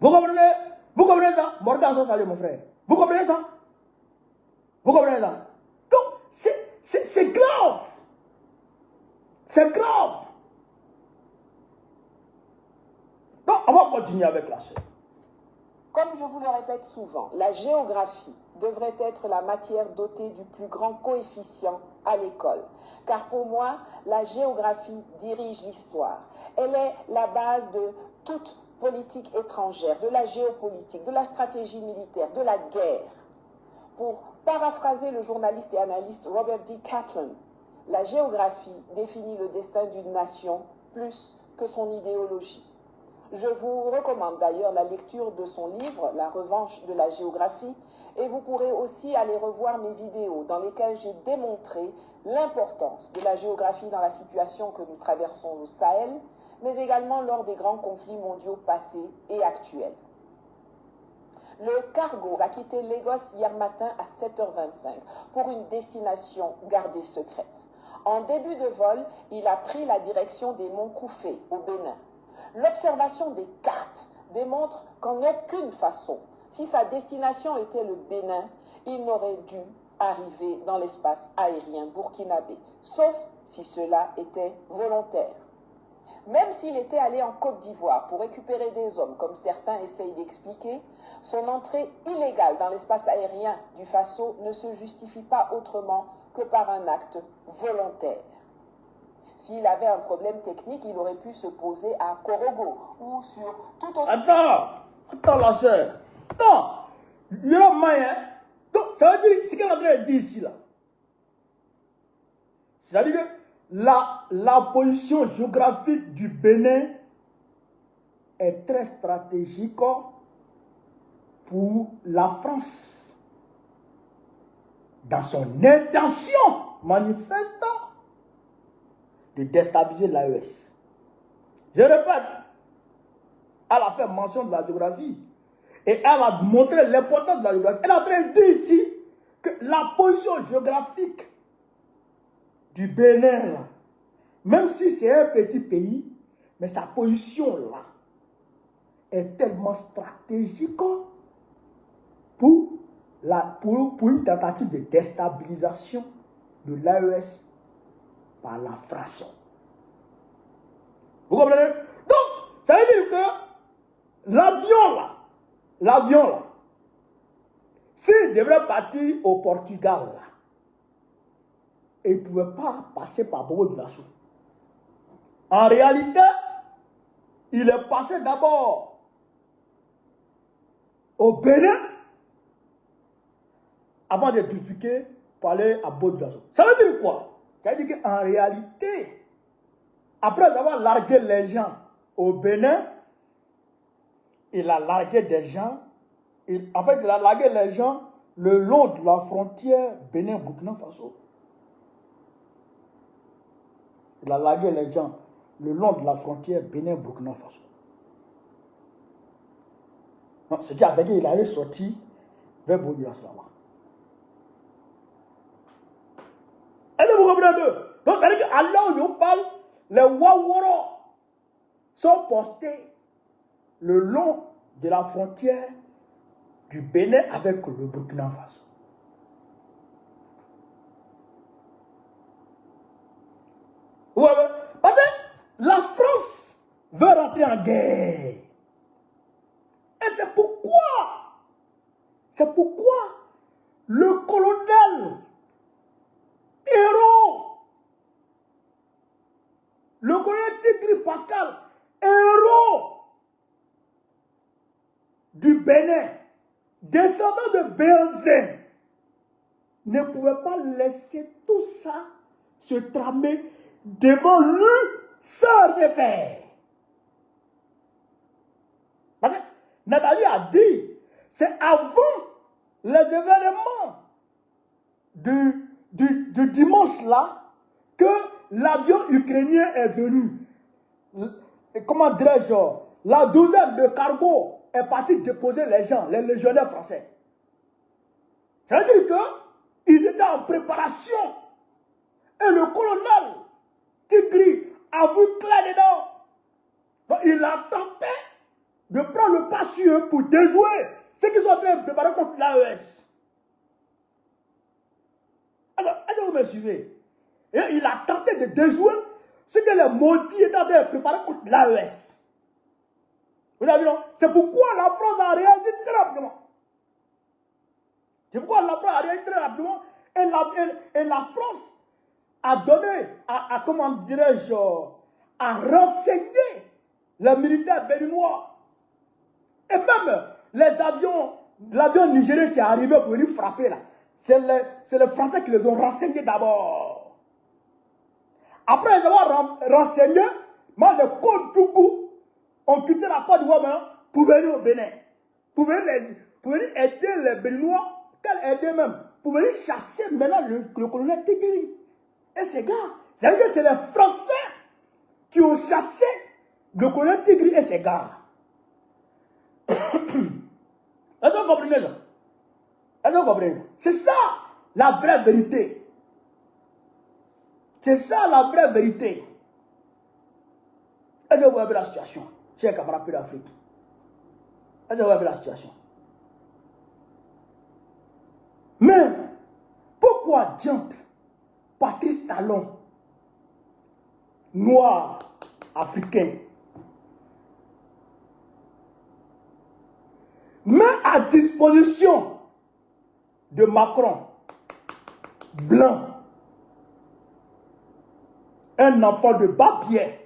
Speaker 1: Vous comprenez? Vous comprenez ça? Morgan Sosalé, mon frère. Vous comprenez ça? Vous comprenez ça? Donc, c'est grave. C'est grave. Donc, on va continuer avec la sœur.
Speaker 4: Comme je vous le répète souvent, la géographie devrait être la matière dotée du plus grand coefficient à l'école. Car pour moi, la géographie dirige l'histoire. Elle est la base de toute politique étrangère, de la géopolitique, de la stratégie militaire, de la guerre. Pour paraphraser le journaliste et analyste Robert D. Kaplan, la géographie définit le destin d'une nation plus que son idéologie. Je vous recommande d'ailleurs la lecture de son livre « La revanche de la géographie » et vous pourrez aussi aller revoir mes vidéos dans lesquelles j'ai démontré l'importance de la géographie dans la situation que nous traversons au Sahel, mais également lors des grands conflits mondiaux passés et actuels. Le cargo a quitté Lagos hier matin à 7h25 pour une destination gardée secrète. En début de vol, il a pris la direction des monts Koufé au Bénin. L'observation des cartes démontre qu'en aucune façon, si sa destination était le Bénin, il n'aurait dû arriver dans l'espace aérien burkinabé, sauf si cela était volontaire. Même s'il était allé en Côte d'Ivoire pour récupérer des hommes, comme certains essayent d'expliquer, son entrée illégale dans l'espace aérien du Faso ne se justifie pas autrement que par un acte volontaire. S'il avait un problème technique, il aurait pu se poser à Korogo ou sur tout autre...
Speaker 1: Attends la sœur. Non, il y a moyen. Donc, ça veut dire, ce qu'elle est en train de dire ici, là. C'est-à-dire que la position géographique du Bénin est très stratégique pour la France. Dans son intention manifeste de déstabiliser l'AES. Je répète, elle a fait mention de la géographie et elle a montré l'importance de la géographie. Elle est en train de dire ici que la position géographique du Bénin, là, même si c'est un petit pays, mais sa position là est tellement stratégique pour une tentative de déstabilisation de l'AES par la France. Vous comprenez? Donc, ça veut dire que l'avion là, s'il devrait partir au Portugal là, et il ne pouvait pas passer par Bobo Dioulasso. En réalité, il est passé d'abord au Bénin avant de bifurquer pour aller à Bodjasso. Ça veut dire quoi? Ça veut dire qu'en réalité, après avoir largué les gens au Bénin, il a largué des gens, il a largué les gens le long de la frontière Bénin-Burkina Faso. Il a largué les gens le long de la frontière Bénin-Burkina Faso. Ce qui a fait qu'il allait sortir vers Bodjasso là-bas. Est-ce que vous comprenez un peu? Donc, ça veut dire qu'à l'heure où je parle, les Waworo sont postés le long de la frontière du Bénin avec le Burkina Faso. Ouais, parce que la France veut rentrer en guerre. Et c'est pourquoi le colonel héros, le colonel Tigri Pascal, héros du Bénin, descendant de Béanzin, ne pouvait pas laisser tout ça se tramer devant lui sans rien faire. Parce que Nathalie a dit, c'est avant les événements du dimanche là que l'avion ukrainien est venu. Comment dirais-je, la douzaine de cargos est partie déposer les gens, les légionnaires français. Ça veut dire qu'ils étaient en préparation. Et le colonel Tigri a vu clair dedans. Donc il a tenté de prendre le pas sur eux pour déjouer ceux qui sont en train de préparer contre l'AES. Alors, est-ce que vous me suivez? Et il a tenté de déjouer ce que les maudits étaient en train de préparer contre l'AES. Vous avez vu, non? C'est pourquoi la France a réagi très rapidement. C'est pourquoi la France a réagi très rapidement. Et la France a donné, comment dirais-je, a renseigné les militaires béninois. Et même les avions, l'avion nigérien qui est arrivé pour venir frapper là, c'est les Français qui les ont renseignés d'abord. Après les avoir renseignés, les Côte-Dougou ont quitté la Côte d'Ivoire maintenant pour venir au Bénin. Pour venir aider les Béninois, aider même, pour venir chasser maintenant le colonel Tigri. Et ces gars, ça veut dire que c'est les Français qui ont chassé le colonel Tigri et ses gars. Est-ce que vous comprenez ça? Est-ce que vous comprenez ça? C'est ça la vraie vérité. C'est ça la vraie vérité. Est-ce que vous voyez la situation, chers camarades d'Afrique? Est-ce que vous voyez la situation? Mais pourquoi diantre Patrice Talon, noir, africain, met à disposition de Macron, blanc, un enfant de Babière?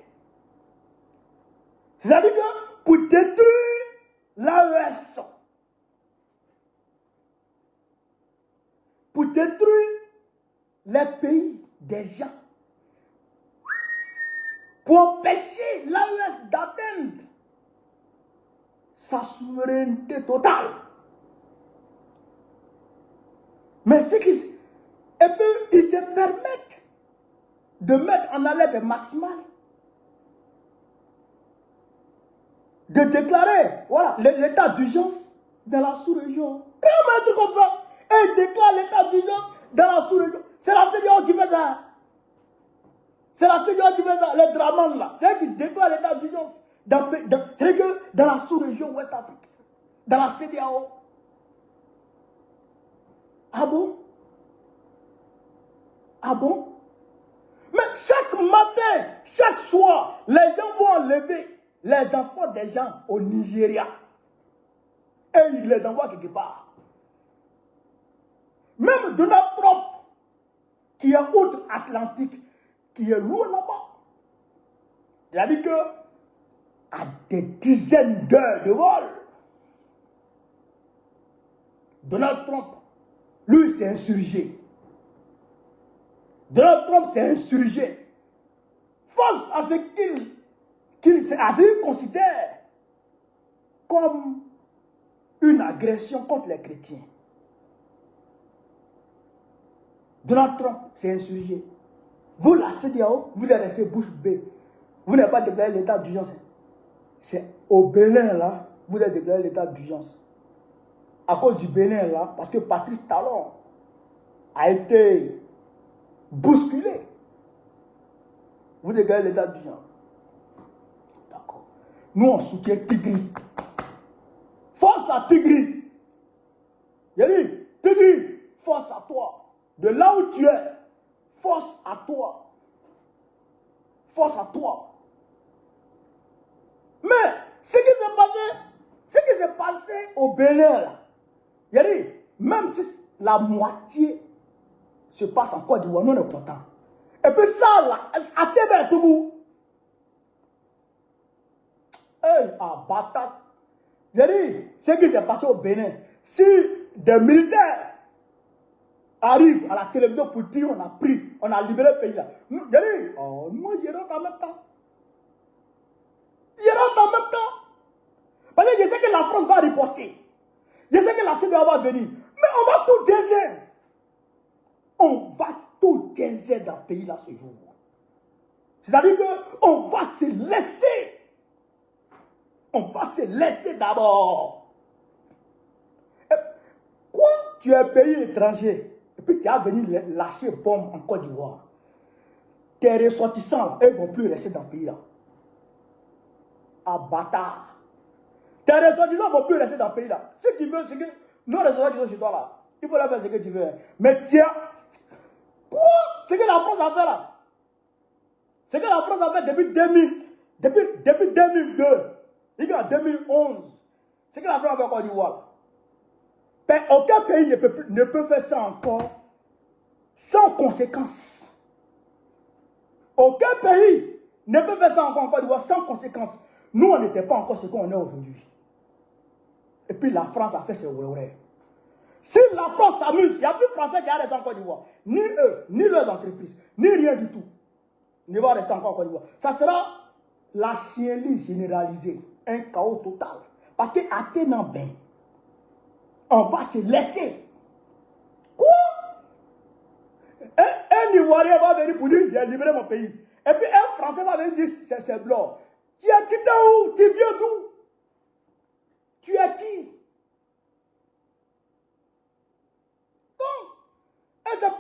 Speaker 1: C'est-à-dire que pour détruire l'AES, pour détruire les pays des gens, pour empêcher l'AES d'atteindre sa souveraineté totale. Mais ce qu'ils ils se permettent de mettre en alerte maximale, de déclarer voilà, l'état d'urgence dans la sous-région. Un truc comme ça. Et ils déclarent l'état d'urgence dans la sous-région. C'est la CEDEAO qui fait ça. C'est la CEDEAO qui fait ça. Les Draman là. C'est eux qui déclarent l'état d'urgence. C'est que dans la sous-région ouest africaine. Dans la CEDEAO. Ah bon? Ah bon? Mais chaque matin, chaque soir, les gens vont enlever les enfants des gens au Nigeria. Et ils les envoient quelque part. Même Donald Trump, qui est outre-Atlantique, qui est loin là-bas. C'est-à-dire que, à des dizaines d'heures de vol, Donald Trump, lui, s'est insurgé. Donald Trump s'est insurgé face à ce qu'il considère comme une agression contre les chrétiens. Donald Trump s'est insurgé. Vous, la CEDEAO, vous êtes resté bouche bée. Vous n'avez pas déclaré l'état d'urgence. C'est au Bénin, là, vous avez déclaré l'état d'urgence. À cause du Bénin, là, parce que Patrice Talon a été bousculé. Vous déclarez l'état d'urgence. D'accord. Nous, on soutient Tigri. Force à Tigri. Yali, Tigri, force à toi. De là où tu es, force à toi. Force à toi. Mais ce qui s'est passé au Bénin, là, Yali, même si la moitié se passe en Côte d'Ivoire, nous on est contents. Et puis ça, là, à Tébé, tout le monde. Hey, à Batat. Yali, ce qui s'est passé au Bénin, si des militaires arrive à la télévision pour dire on a libéré le pays là. Moi, je rentre en même temps. Je rentre en même temps. Parce que je sais que la France va riposter. Je sais que la CEDEAO va venir. Mais on va tout déserter. On va tout déserter dans le pays là ce jour. C'est-à-dire qu'on va se laisser. On va se laisser d'abord. Quoi? Tu es un pays étranger. Et puis tu as venu lâcher bombe en Côte d'Ivoire. Tes ressortissants, eux ne vont plus rester dans le pays là. Ah bâtard. Tes ressortissants ne vont plus rester dans le pays là. Si tu veux, c'est que nos ressortissants qui sont chez toi là, il faut leur faire ce que tu veux. Mais tiens, quoi? C'est que la France a fait là. C'est que la France a fait depuis 2002. Il y a 2011. C'est que la France a fait en Côte d'Ivoire. Aucun pays ne peut faire ça encore sans conséquence. Aucun pays ne peut faire ça encore en Côte d'Ivoire sans conséquence. Nous, on n'était pas encore ce qu'on est aujourd'hui. Et puis la France a fait ses ouais. Si la France s'amuse, il n'y a plus de Français qui restent en Côte d'Ivoire. Ni eux, ni leurs entreprises, ni rien du tout. Ils ne vont rester encore en Côte d'Ivoire. Ça sera la chienlit généralisée. Un chaos total. Parce qu'à Ténambin, on va se laisser. Quoi? Un Ivoirien va venir pour dire j'ai libéré mon pays. Et puis un Français va venir dire c'est blanc. Tu es qui d'où? Tu viens d'où? Tu es qui? Donc, et c'est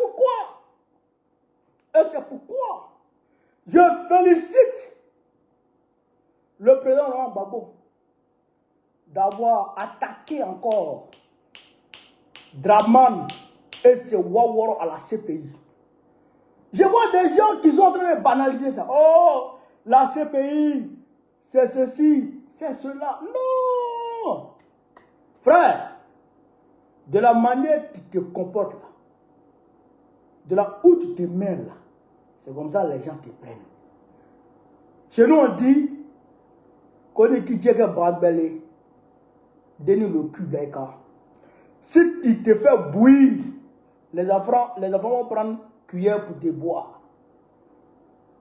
Speaker 1: pourquoi je félicite le président Laurent Gbagbo d'avoir attaqué encore Draman et ses Waworo à la CPI. Je vois des gens qui sont en train de banaliser ça. Oh, la CPI, c'est ceci, c'est cela. Non! Frère, de la manière que tu te comportes là, de là où tu te mets là, c'est comme ça les gens te prennent. Chez nous, on dit qu'on est qui tient Bradbelé, donne le cul d'Aïka. Si tu te fais bouillir, les enfants vont prendre cuillère pour te boire.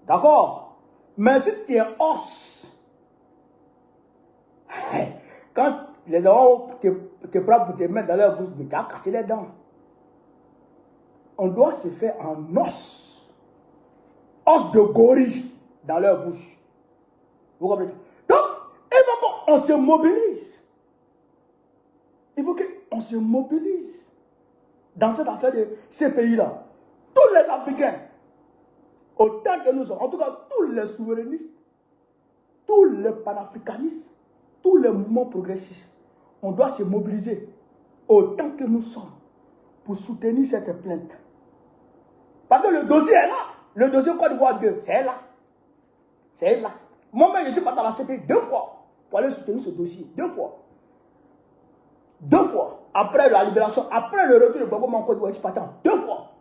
Speaker 1: D'accord? Mais si tu es os, quand les enfants te prennent pour te mettre dans leur bouche, tu as cassé les dents. On doit se faire en os. Os de gorille dans leur bouche. Vous comprenez? Donc, il faut qu'on se mobilise. Il faut qu'on se mobilise dans cette affaire de ces pays-là. Tous les Africains, autant que nous sommes, en tout cas tous les souverainistes, tous les panafricanistes, tous les mouvements progressistes, on doit se mobiliser autant que nous sommes pour soutenir cette plainte. Parce que le dossier est là. Le dossier Côte d'Ivoire 2, c'est là. C'est là. Moi-même, je suis parti dans la CPI 2 fois pour aller soutenir ce dossier. 2 fois. 2 fois. Après la libération, après le retour de Gbagbo en Côte d'Ivoire, je suis parti 2 fois.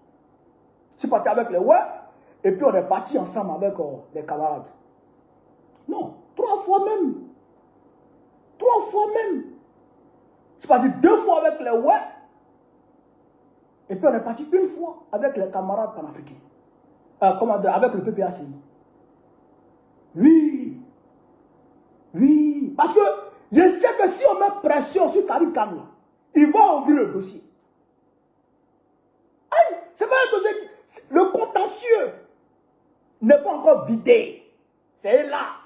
Speaker 1: Je suis parti avec les ouais, et puis on est parti ensemble avec les camarades. Non, 3 fois même. 3 fois même. Je suis parti 2 fois avec les ouais, Et puis on est parti une fois avec les camarades panafricains. Comment dire, avec le PPACI. Oui. Oui. Parce que je sais que si on met pression sur Karim Khan, il va ouvrir le dossier. Aïe, c'est pas un dossier qui... Le contentieux n'est pas encore vidé. C'est là.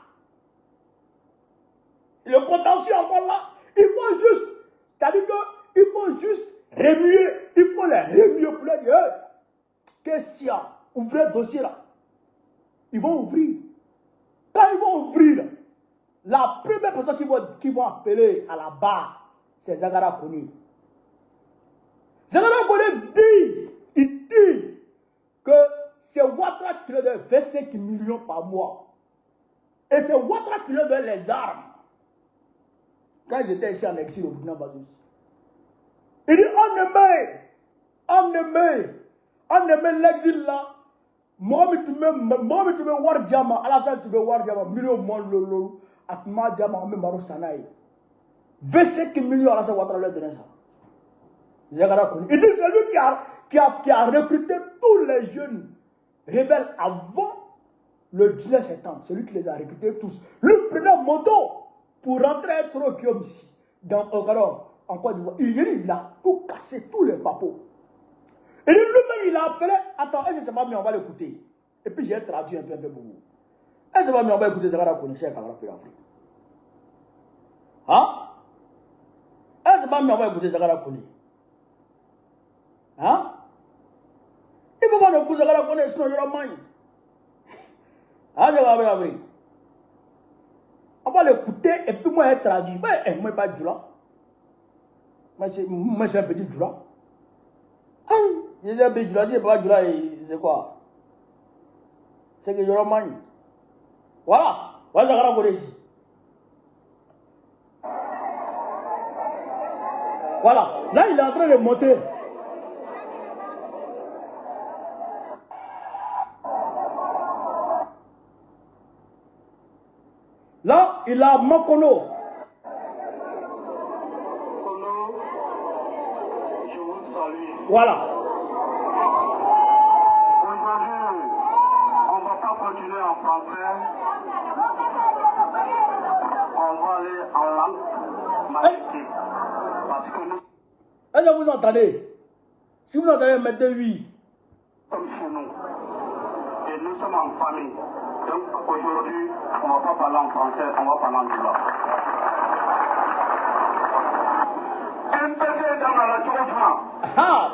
Speaker 1: Le contentieux est encore là. Il faut juste, c'est-à-dire qu'il faut juste remuer. Il faut les remuer pour les dire, qu'est-ce qu'il y a? Ouvrez le dossier là. Ils vont ouvrir. Quand ils vont ouvrir, la première personne qui vont appeler à la barre, c'est Zagara Koni. Zagara Koni il dit que c'est Ouattara qui leur donne 25 millions par mois. Et c'est Ouattara qui leur donne les armes. Quand j'étais ici en exil au Burkina Faso, il dit on aimait l'exil là. Mohamed tu me war diamant, Alassane tu me war diamant, million mon lolo, Atma diamant, me maro sanaï. 25 millions Alassane Ouattara leur donne ça. Il dit c'est lui qui a recruté tous les jeunes rebelles avant le 19 septembre. C'est lui qui les a recrutés tous. Lui prenait moto pour rentrer être au Guillaume ici, dans en Côte d'Ivoire. Il a tout cassé, tous les papos. Et lui-même, il a appelé. Attends, est-ce que c'est pas mieux, on va l'écouter. Et puis j'ai traduit un peu pour vous. Est-ce que c'est pas mieux, on va écouter Zagara Koni, cher camarade pour l'Afrique. Hein? Est-ce que c'est pas mieux, on va écouter Zagara Koni. Hein? Il ne faut pas écouter Zagara Koni, sinon il y aura mind. Hein, Zagara Koni? On va l'écouter et puis moi, il traduit. Mais moi, pas du là. Moi, c'est un petit du là. Il y a un petit du là, si c'est pas du là, c'est quoi? C'est que j'aurai mal. Voilà. Voilà, Zagara Koni ici. Voilà. Là, il est en train de monter. Là, il a Makono.
Speaker 3: Je vous salue.
Speaker 1: Voilà.
Speaker 3: Aujourd'hui, on ne va pas continuer en français. On va aller en langue malétique. Parce que nous
Speaker 1: Est-ce que vous entendez? Si vous entendez, mettez oui.
Speaker 3: sommes chez nous. Et nous sommes en famille. Donc aujourd'hui, on ne va pas parler en français, on va parler en droit. MPC est dans la changement.
Speaker 1: Ah!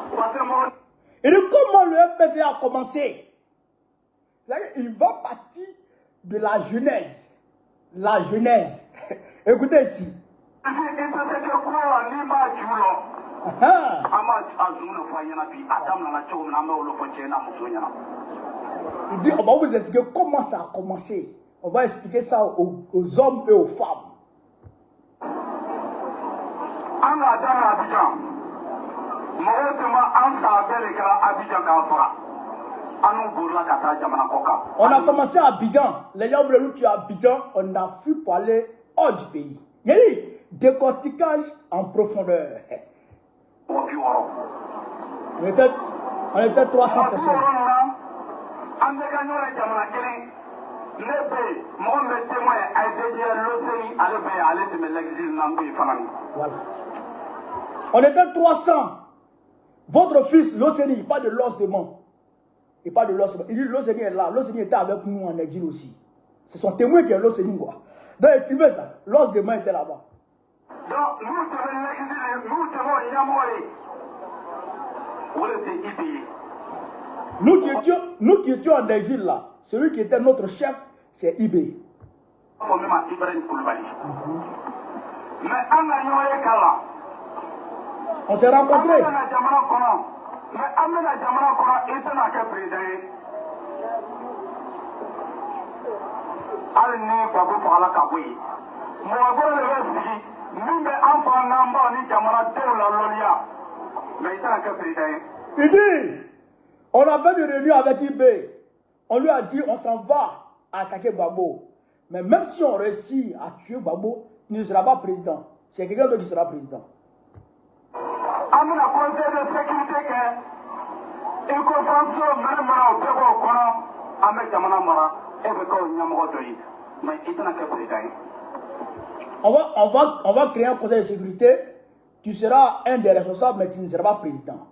Speaker 1: Et de comment le MPC a commencé? Il va partir de la genèse. La genèse. Écoutez ici. Il dit, on va vous expliquer comment ça a commencé. On va expliquer ça aux hommes et aux femmes. On a commencé à Abidjan. Les gens voulaient nous tuer à Abidjan. On a fui pour aller hors du pays. Il y a dit décortiquage en profondeur. On était 300 personnes. Voilà. On était 300. Votre fils, l'Océanie, il parle de l'os de mort. Il parle de l'os. Il dit l'Océanie est là. L'Océanie était avec nous en exil aussi. C'est son témoin qui est l'Océanie. Donc il écrivait ça. L'os de mort était là-bas.
Speaker 3: Donc
Speaker 1: nous qui étions en exil là, celui qui était notre chef, c'est Ibé. On s'est rencontrés. Il dit, on a fait une réunion avec Ibé. On lui a dit, on s'en va attaquer Gbagbo. Mais même si on réussit à tuer Gbagbo, il ne sera pas président. C'est quelqu'un d'autre qui sera président. On va créer un conseil de sécurité. Tu seras un des responsables, mais tu ne seras pas président.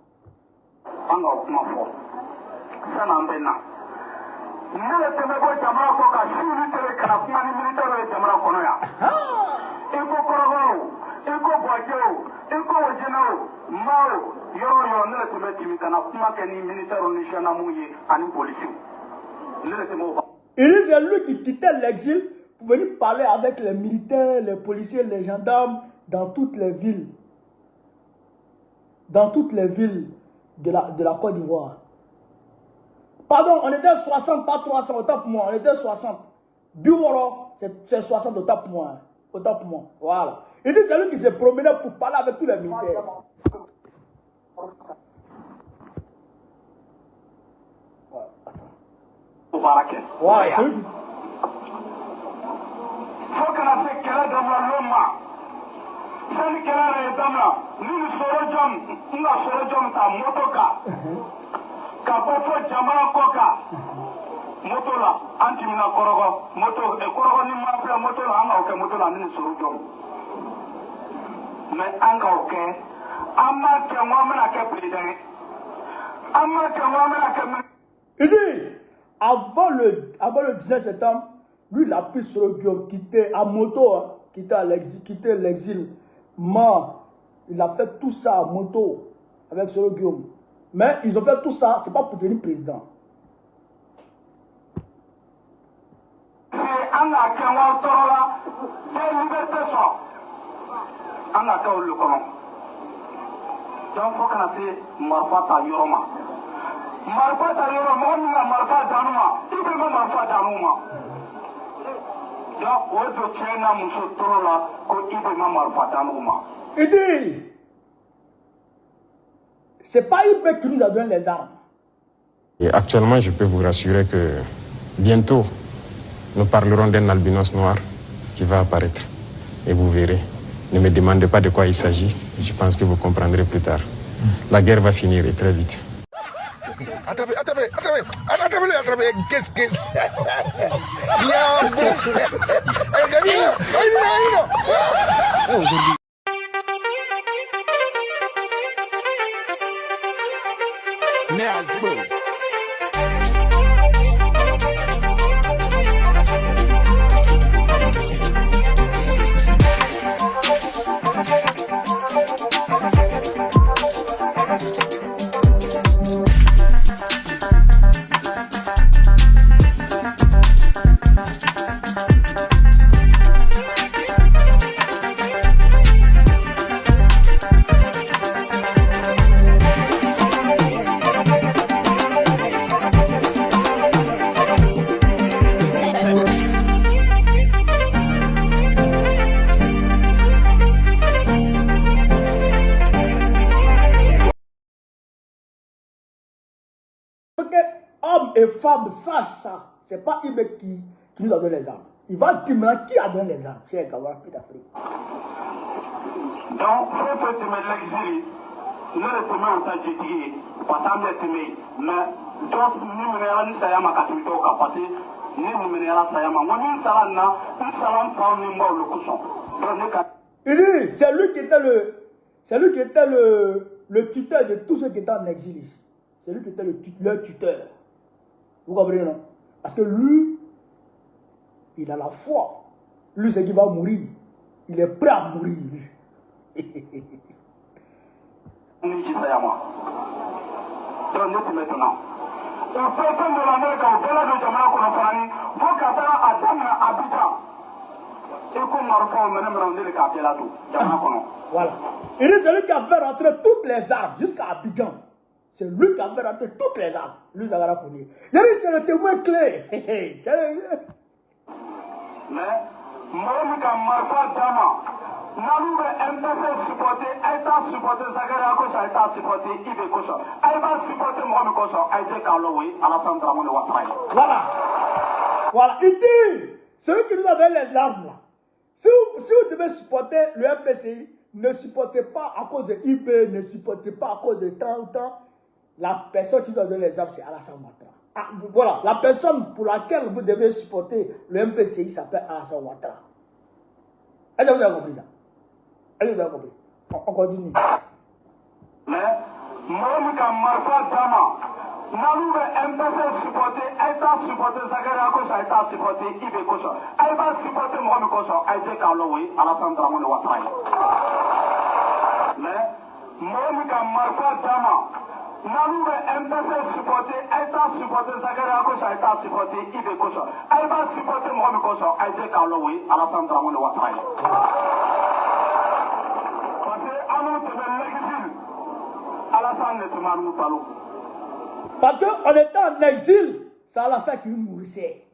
Speaker 1: Il dit c'est lui qui quittait l'exil pour venir parler avec les militaires, les policiers, les gendarmes dans toutes les villes. Dans toutes les villes de la Côte d'Ivoire. Pardon, on était 60, pas 300, autant pour moi. On était 60. Bureau, c'est 60, autant pour moi. Autant pour moi. Voilà. Il dit c'est lui qui s'est promené pour parler avec tous les militaires. Ouais, c'est lui qui... Il dit, avant le 19 septembre, lui, il a pris sur le Guillaume, quitté à moto, hein, quitté l'exil. Il a fait tout ça à moto avec Solo Guillaume. Mais ils ont fait tout ça, c'est pas pour devenir président. Il dit, c'est pas IB qui nous a donné les armes.
Speaker 7: Et actuellement, je peux vous rassurer que bientôt, nous parlerons d'un albinos noir qui va apparaître. Et vous verrez. Ne me demandez pas de quoi il s'agit. Je pense que vous comprendrez plus tard. La guerre va finir et très vite.
Speaker 8: Attrapez-le. Qu'est-ce que c'est?
Speaker 1: Hommes et femmes sachent ça. C'est pas IB qui nous a donné les armes. Il va dire maintenant qui a donné les armes. Chez Gawara, plus d'Afrique.
Speaker 9: Donc, il faut que tu me l'exiles. Ne le temais en tant que dit, pas tant de temais. Mais, donc, nous menons ni sayama katumito au capacité, ni nous menons sayama. Moi, ni salana, ni salam pas ni mort le cousson.
Speaker 1: Il dit, c'est lui qui était le tuteur de tous ceux qui étaient en exil ici. C'est lui qui était leur tuteur. Vous comprenez, non? Parce que lui, il a la foi. Lui, c'est qu'il va mourir. Il est prêt à mourir, lui. Voilà. Il dit, c'est lui qui a fait rentrer toutes les armes jusqu'à Abidjan. C'est lui qui a fait rentrer toutes les armes. Lui, Zagara Kouni. Il dit, c'est le témoin clé.
Speaker 9: Mais, moi, je Nalu bɛ MPC supporter, a ye taa supporter Zakaria kosɔn, a ye taa supporter Ibe kosɔn, a ye b'a supporter mɔgɔ min kosɔn, a ye tɛ k'a lɔ o ye Alassane Dramane Ouattara ye.
Speaker 1: Voilà. Voilà. Il dit, celui qui nous a donné les armes là, si vous devez supporter le MPCI, ne supportez pas à cause de IB, ne supportez pas à cause de tant ou tant. la personne qui doit donner les armes, c'est Alassane Ouattara. Ah, voilà, la personne pour laquelle vous devez supporter le MPCI s'appelle Alassane Ouattara. Est-ce que vous avez compris ça? Est-ce que vous avez compris? On continue.
Speaker 9: Mais, moi, Nalu bɛ MPC supporter, État supporter, Zakaria kosɔn, État supporter, Ibe kosɔn. A b'a supporter mɔgɔ min kosɔn, a ye k'a lɔ o ye Alassane Dramane Ouattara ye. Mais mɔgɔ min ka marifa d'a ma, Nalu bɛ MPC supporter, État supporter, Zakaria kosɔn, État supporter, Ibe kosɔn. A b'a supporter mɔgɔ min kosɔn, a ye k'a lɔ o ye Alassane Dramane Ouattara ye. Parce que an n'o tɛmɛ l'exil, Alassane ne tun b'a n'u balo.
Speaker 1: Parce qu'en étant en exil, c'est Alassane qui nous nourrissait.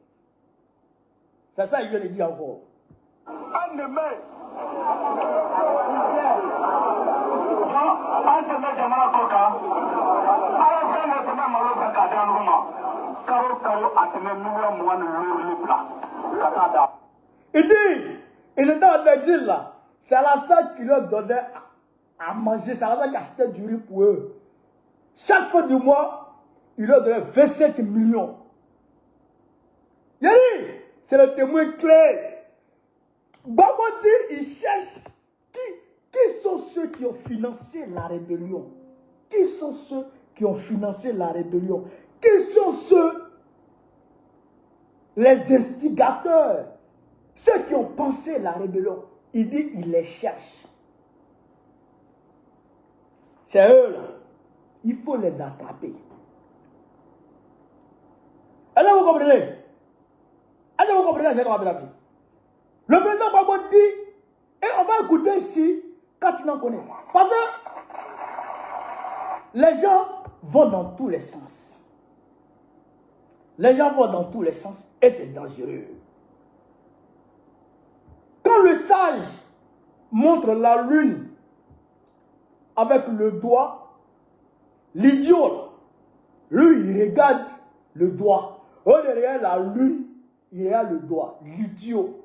Speaker 1: C'est ça qu'il vient de dire encore.
Speaker 9: Un de mai.
Speaker 1: Il dit, ils étaient en exil là. C'est Alassane qui leur donnait à manger. C'est Alassane qui achetait du riz pour eux. Chaque fin du mois, il leur donnait 25 millions. Yari, c'est le témoin clé. Babadi, il cherche qui sont ceux qui ont financé la rébellion. Qui sont ceux qui ont financé la rébellion? Qui sont ceux, les instigateurs, ceux qui ont pensé la rébellion? Il dit, il les cherche. C'est eux là. Il faut les attraper. Est-ce que vous comprenez? Est-ce que vous comprenez, Cheikh Abdelafi? Le président Gbagbo dit, et on va écouter ici, quand il en connaît. Parce que les gens vont dans tous les sens. Les gens vont dans tous les sens et c'est dangereux. Quand le sage montre la lune avec le doigt, l'idiot, lui, il regarde le doigt. Oh, derrière la lune, il y a le doigt, l'idiot.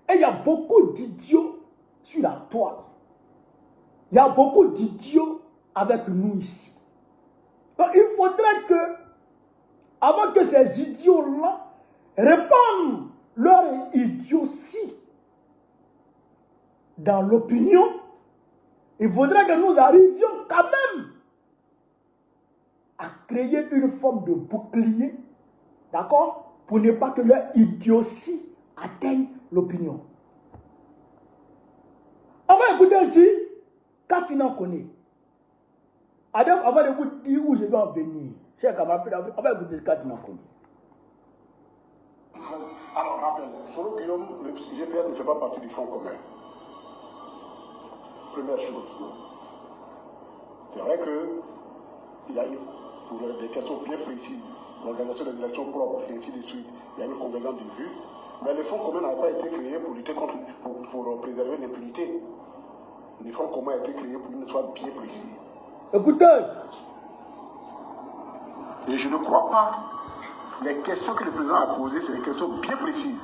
Speaker 1: Et il y a beaucoup d'idiots sur la toile. Il y a beaucoup d'idiots avec nous ici. Donc, il faudrait que, avant que ces idiots-là répandent leur idiotie dans l'opinion, il faudrait que nous arrivions quand même à créer une forme de bouclier, d'accord, pour ne pas que leur idiotie atteigne l'opinion. On va écouter ici, quand il en connaît. Avant de vous dire où je vais en venir, chers camarades, on va écouter quand il en connaît.
Speaker 10: Alors, rappel, Soro Guillaume, le GPS ne fait pas partie du Front commun. Première chose. C'est vrai qu'il y a pour des questions bien précises, l'organisation des élections propres, et ainsi de suite, il y a une convergence de vues. Mais le Front commun n'a pas été créé pour lutter contre, pour préserver l'impunité. Le Front commun a été créé pour une chose bien précise.
Speaker 1: Écoutez.
Speaker 10: Et je ne crois pas. Les questions que le président a posées, c'est des questions bien précises.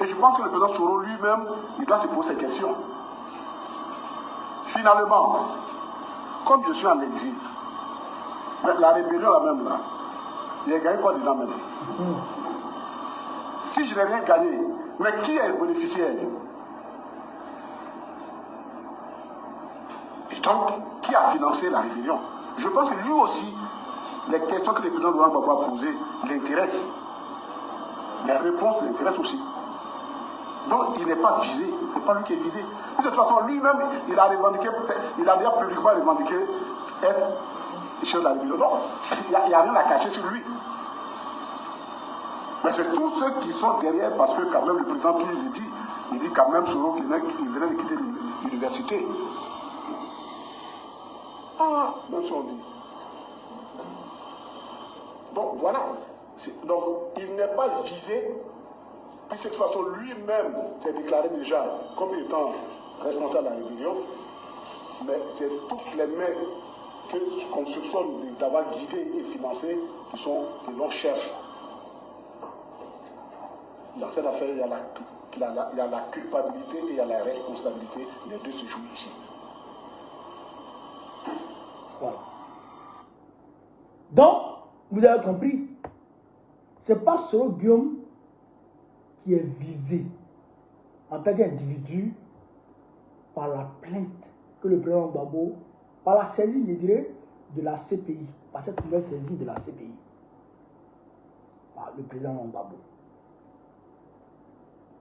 Speaker 10: Et je pense que le président Soro lui-même, il doit se poser ces questions. Finalement, comme je suis en exil, la rébellion là même là, il a gagné quoi dedans même? Si je n'ai rien gagné, mais qui est le bénéficiaire? Et donc, qui a financé la rébellion? Je pense que lui aussi, les questions que le président doit poser l'intéressent. Les réponses l'intéressent aussi. Donc, il n'est pas visé. Ce n'est pas lui qui est visé. De toute façon, lui-même, il a revendiqué, il a déjà publiquement revendiqué être chef de la rébellion. Donc, il n'y a rien à cacher sur lui. Mais c'est tous ceux qui sont derrière, parce que quand même le président tout il dit quand même Soro qu'il venait de quitter l'université. Ah, même si on dit. Donc voilà. Donc il n'est pas visé, puisque de toute façon lui-même s'est déclaré déjà comme étant responsable de la rébellion, mais c'est toutes les mains qu'on soupçonne d'avoir guidé et financé que l'on cherche. Dans cette affaire, il y a la culpabilité et il y a la responsabilité. Les deux se jouent ici.
Speaker 1: Voilà. Donc, vous avez compris, ce n'est pas seulement Guillaume qui est visé en tant qu'individu par la plainte que le président Gbagbo, par la saisine, je dirais, de la CPI, par cette nouvelle saisine de la CPI, par le président Gbagbo.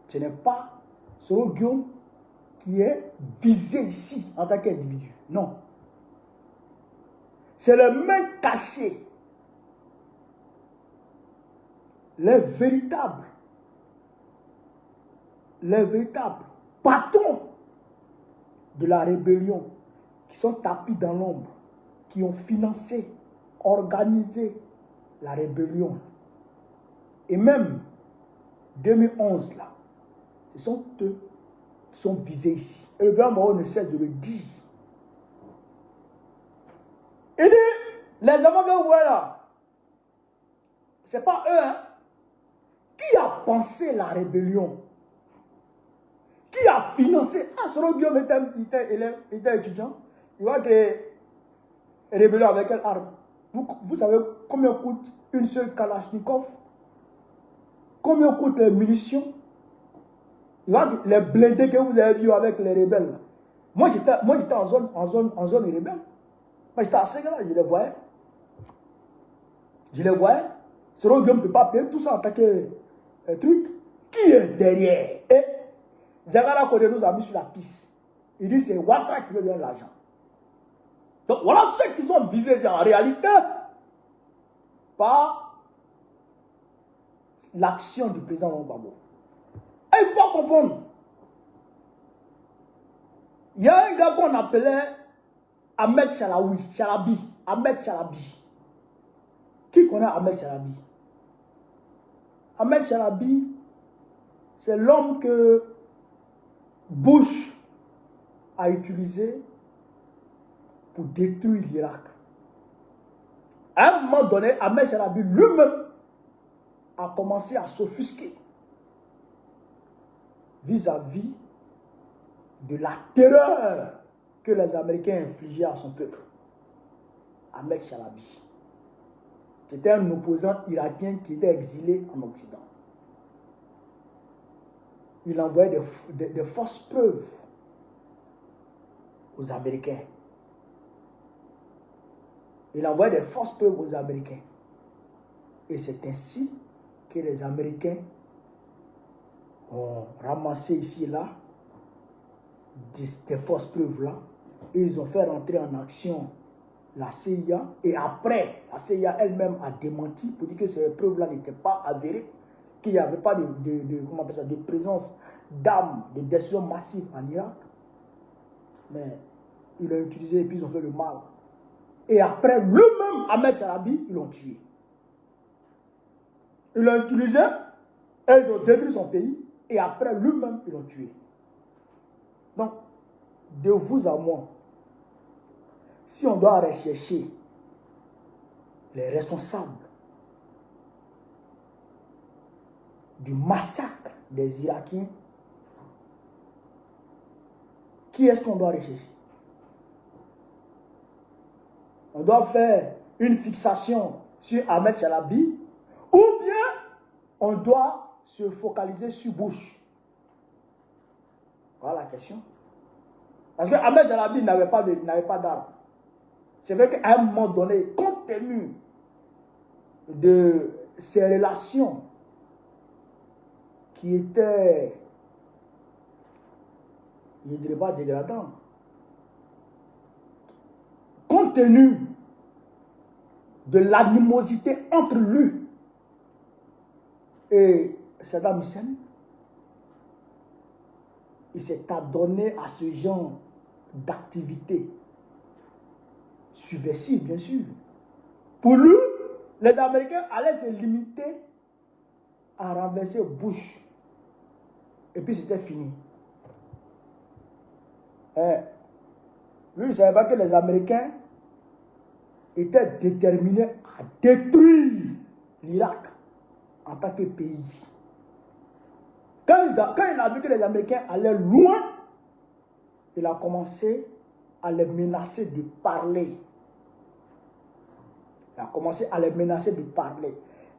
Speaker 1: Ce n'est pas seulement Guillaume qui est visé ici en tant qu'individu. Non. C'est le même cachet. Les véritables patrons de la rébellion qui sont tapis dans l'ombre, qui ont financé, organisé la rébellion. Et même 2011 là, ce sont eux qui sont visés ici. Et le président Mao ne cesse de le dire. Il dit, les hommes que vous voyez là, ce n'est pas eux, hein. Qui a pensé la rébellion? Qui a financé? Ah, Soro Guillaume était étudiant. Il va créer une rébellion avec quelle arme? Vous savez combien coûte une seule Kalachnikov? Combien coûtent les munitions? Les blindés que vous avez vus avec les rebelles. Moi, j'étais en zone rebelle. Moi, j'étais à Séguéla, je les voyais. Je les voyais. Soro Guillaume ne peut pas payer tout ça en tant que truc. Qui est derrière? Et Zagara Kodé nous a mis sur la piste. Il dit c'est Ouattara qui veut donner l'argent. Donc voilà ceux qui sont visés en réalité par l'action du président Gbagbo. Et il ne faut pas confondre. Il y a un gars qu'on appelait Ahmed Chalabi. Ahmed Chalabi. Qui connaît Ahmed Chalabi? Ahmed Chalabi, c'est l'homme que Bush a utilisé pour détruire l'Irak. À un moment donné, Ahmed Chalabi lui-même a commencé à s'offusquer vis-à-vis de la terreur que les Américains infligeaient à son peuple. Ahmed Chalabi. C'était un opposant irakien qui était exilé en Occident. Il envoyait des fausses preuves aux Américains. Il envoyait des fausses preuves aux Américains. Et c'est ainsi que les Américains ont ramassé ici et là des fausses preuves-là. Et ils ont fait rentrer en action la CIA. Et après, la CIA elle-même a démenti pour dire que ces preuves-là n'étaient pas avérées, qu'il n'y avait pas de présence d'armes, de destruction massive en Irak. Mais ils l'ont utilisé et puis ils ont fait le mal. Et après, lui-même, Ahmed Chalabi, ils l'ont tué. Ils l'ont utilisé et ils ont détruit son pays. Et après, lui-même, ils l'ont tué. Donc, de vous à moi, si on doit rechercher les responsables du massacre des Irakiens, qui est-ce qu'on doit rechercher? On doit faire une fixation sur Ahmed Chalabi ou bien on doit se focaliser sur Bush? Voilà la question. Parce que Ahmed Chalabi n'avait pas d'armes. C'est vrai qu'à un moment donné, compte tenu de ses relations qui étaient, je ne dirais pas dégradantes, compte tenu de l'animosité entre lui et Saddam Hussein, il s'est adonné à ce genre d'activité subversive, bien sûr. Pour lui, les Américains allaient se limiter à renverser Bush. Et puis c'était fini. Lui, il ne savait pas que les Américains étaient déterminés à détruire l'Irak en tant que pays. Quand il a vu que les Américains allaient loin, il a commencé à les menacer de parler Il a commencé à les menacer de parler.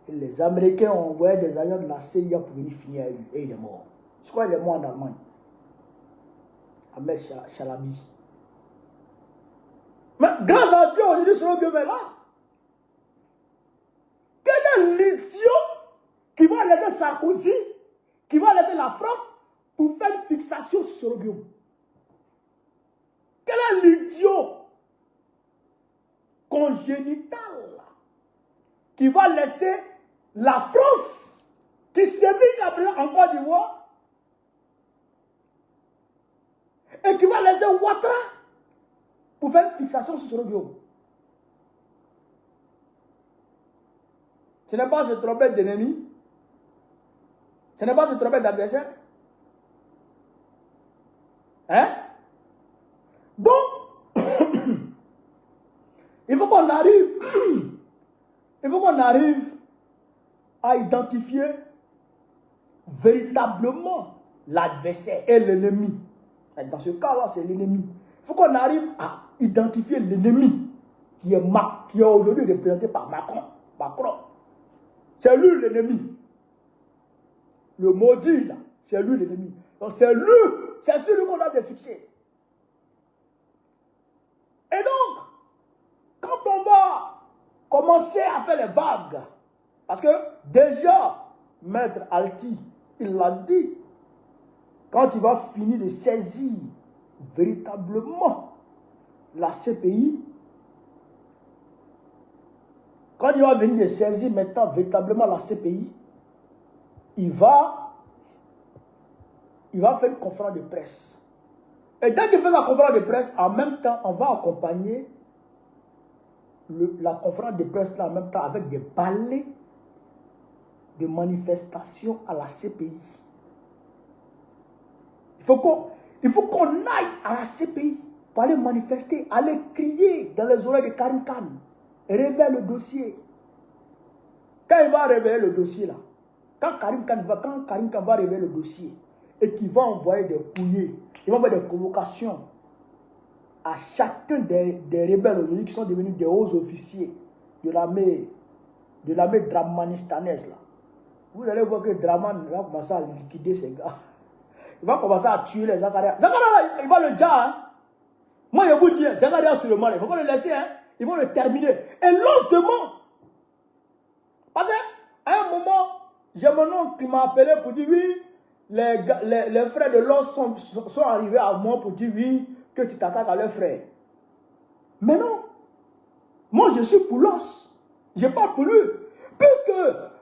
Speaker 1: Et les Américains ont envoyé des agents de la CIA pour venir finir avec lui. Et il est mort. Je crois qu'il est mort en Allemagne. Ahmed Chalabi. Mais grâce à Dieu, aujourd'hui, ce Dieu est là. Quel est l'idiot qui va laisser Sarkozy, qui va laisser la France pour faire une fixation sur ce Guillaume? Quel est l'idiot congénital qui va laisser la France, qui sévit à présent en Côte d'Ivoire, et qui va laisser Ouattara pour faire une fixation sur ce Guillaume? Ce n'est pas se tromper d'ennemi. Ce n'est pas se tromper d'adversaire. Hein? Donc, il faut qu'on arrive à identifier véritablement l'adversaire et l'ennemi. Dans ce cas-là, c'est l'ennemi. Il faut qu'on arrive à identifier l'ennemi qui est aujourd'hui représenté par Macron. C'est lui l'ennemi. Le maudit, là, c'est lui l'ennemi. Donc c'est celui qu'on a de fixer. Et donc, quand on va commencer à faire les vagues, parce que déjà, Maître Alti, il l'a dit, quand il va finir de saisir véritablement la CPI, quand il va venir de saisir maintenant véritablement la CPI, il va faire une conférence de presse. Et dès qu'il fait la conférence de presse, en même temps, on va accompagner la conférence de presse là, en même temps avec des balais de manifestation à la CPI. Il faut qu'on aille à la CPI pour aller manifester, aller crier dans les oreilles de Karim Khan, révéler le dossier. Quand il va révéler le dossier là, quand Karim Khan va révéler le dossier et qu'il va envoyer des courriers, il va envoyer des convocations à chacun des rebelles aujourd'hui qui sont devenus des hauts officiers de l'armée dramanistanaise là. Vous allez voir que Draman va commencer à liquider ces gars. Il va commencer à tuer les Zakaria. Zakaria, il va le dire. Hein? Moi, je vous dis, Zakaria sur le mal, il ne faut pas le laisser. Hein? Ils vont le terminer. Et l'os de mort. Parce qu'à un moment, j'ai mon oncle qui m'a appelé pour dire oui, les frères de l'os sont arrivés à moi pour dire oui, que tu t'attaques à leurs frères. Mais non. Moi, je suis pour l'os. Je parle pour lui. Puisque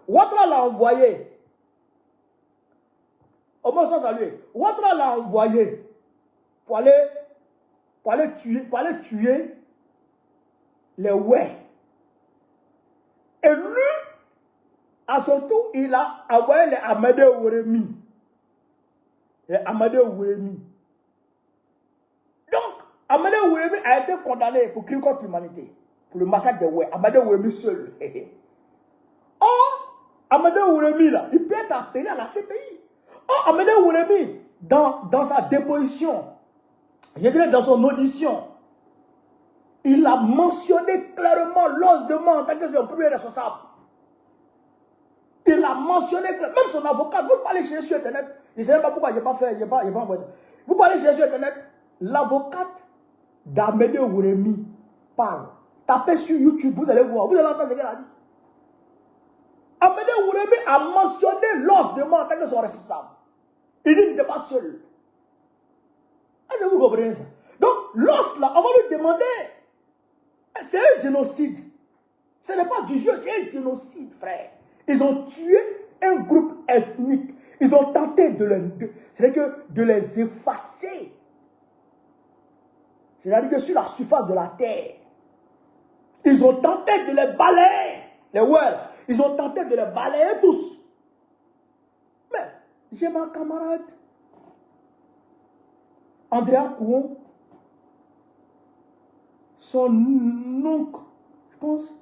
Speaker 1: Ouattara l'a envoyé. Au moins sans saluer. Ouattara l'a envoyé pour aller tuer les ouais. Et lui, à son tour, il a envoyé les Amadé Ourémi. Les Amadé Ourémi. Donc, Amadé Ourémi a été condamné pour crime contre l'humanité. Pour le massacre des ouais. Amadé Ourémi seul. Or, Amadé Ourémi, là, il peut être appelé à la CPI. Or, Amadé Ourémi, dans sa déposition, je dirais dans son audition, il a mentionné clairement l'os de mort en tant que son premier responsable. Il a mentionné clairement, même son avocat, vous pouvez aller chercher sur Internet, je ne sais pas pourquoi je n'ai pas fait, je n'ai pas envoyé ça. Vous pouvez aller chercher sur Internet, l'avocate d'Amadé Ourémi parle. Tapez sur YouTube, vous allez voir, vous allez entendre ce qu'elle a dit. Amadé Ourémi a mentionné l'os de mort en tant que son responsable. Il dit qu'il n'était pas seul. Est-ce que vous comprenez ça? Donc, l'os là, on va lui demander. C'est un génocide. Ce n'est pas du jeu, c'est un génocide, frère. Ils ont tué un groupe ethnique. Ils ont tenté de les effacer. C'est-à-dire que sur la surface de la terre, ils ont tenté de les balayer. Les Ouel, ils ont tenté de les balayer tous. Mais, j'ai ma camarade, Andrea Kouon, son oncle, je pense,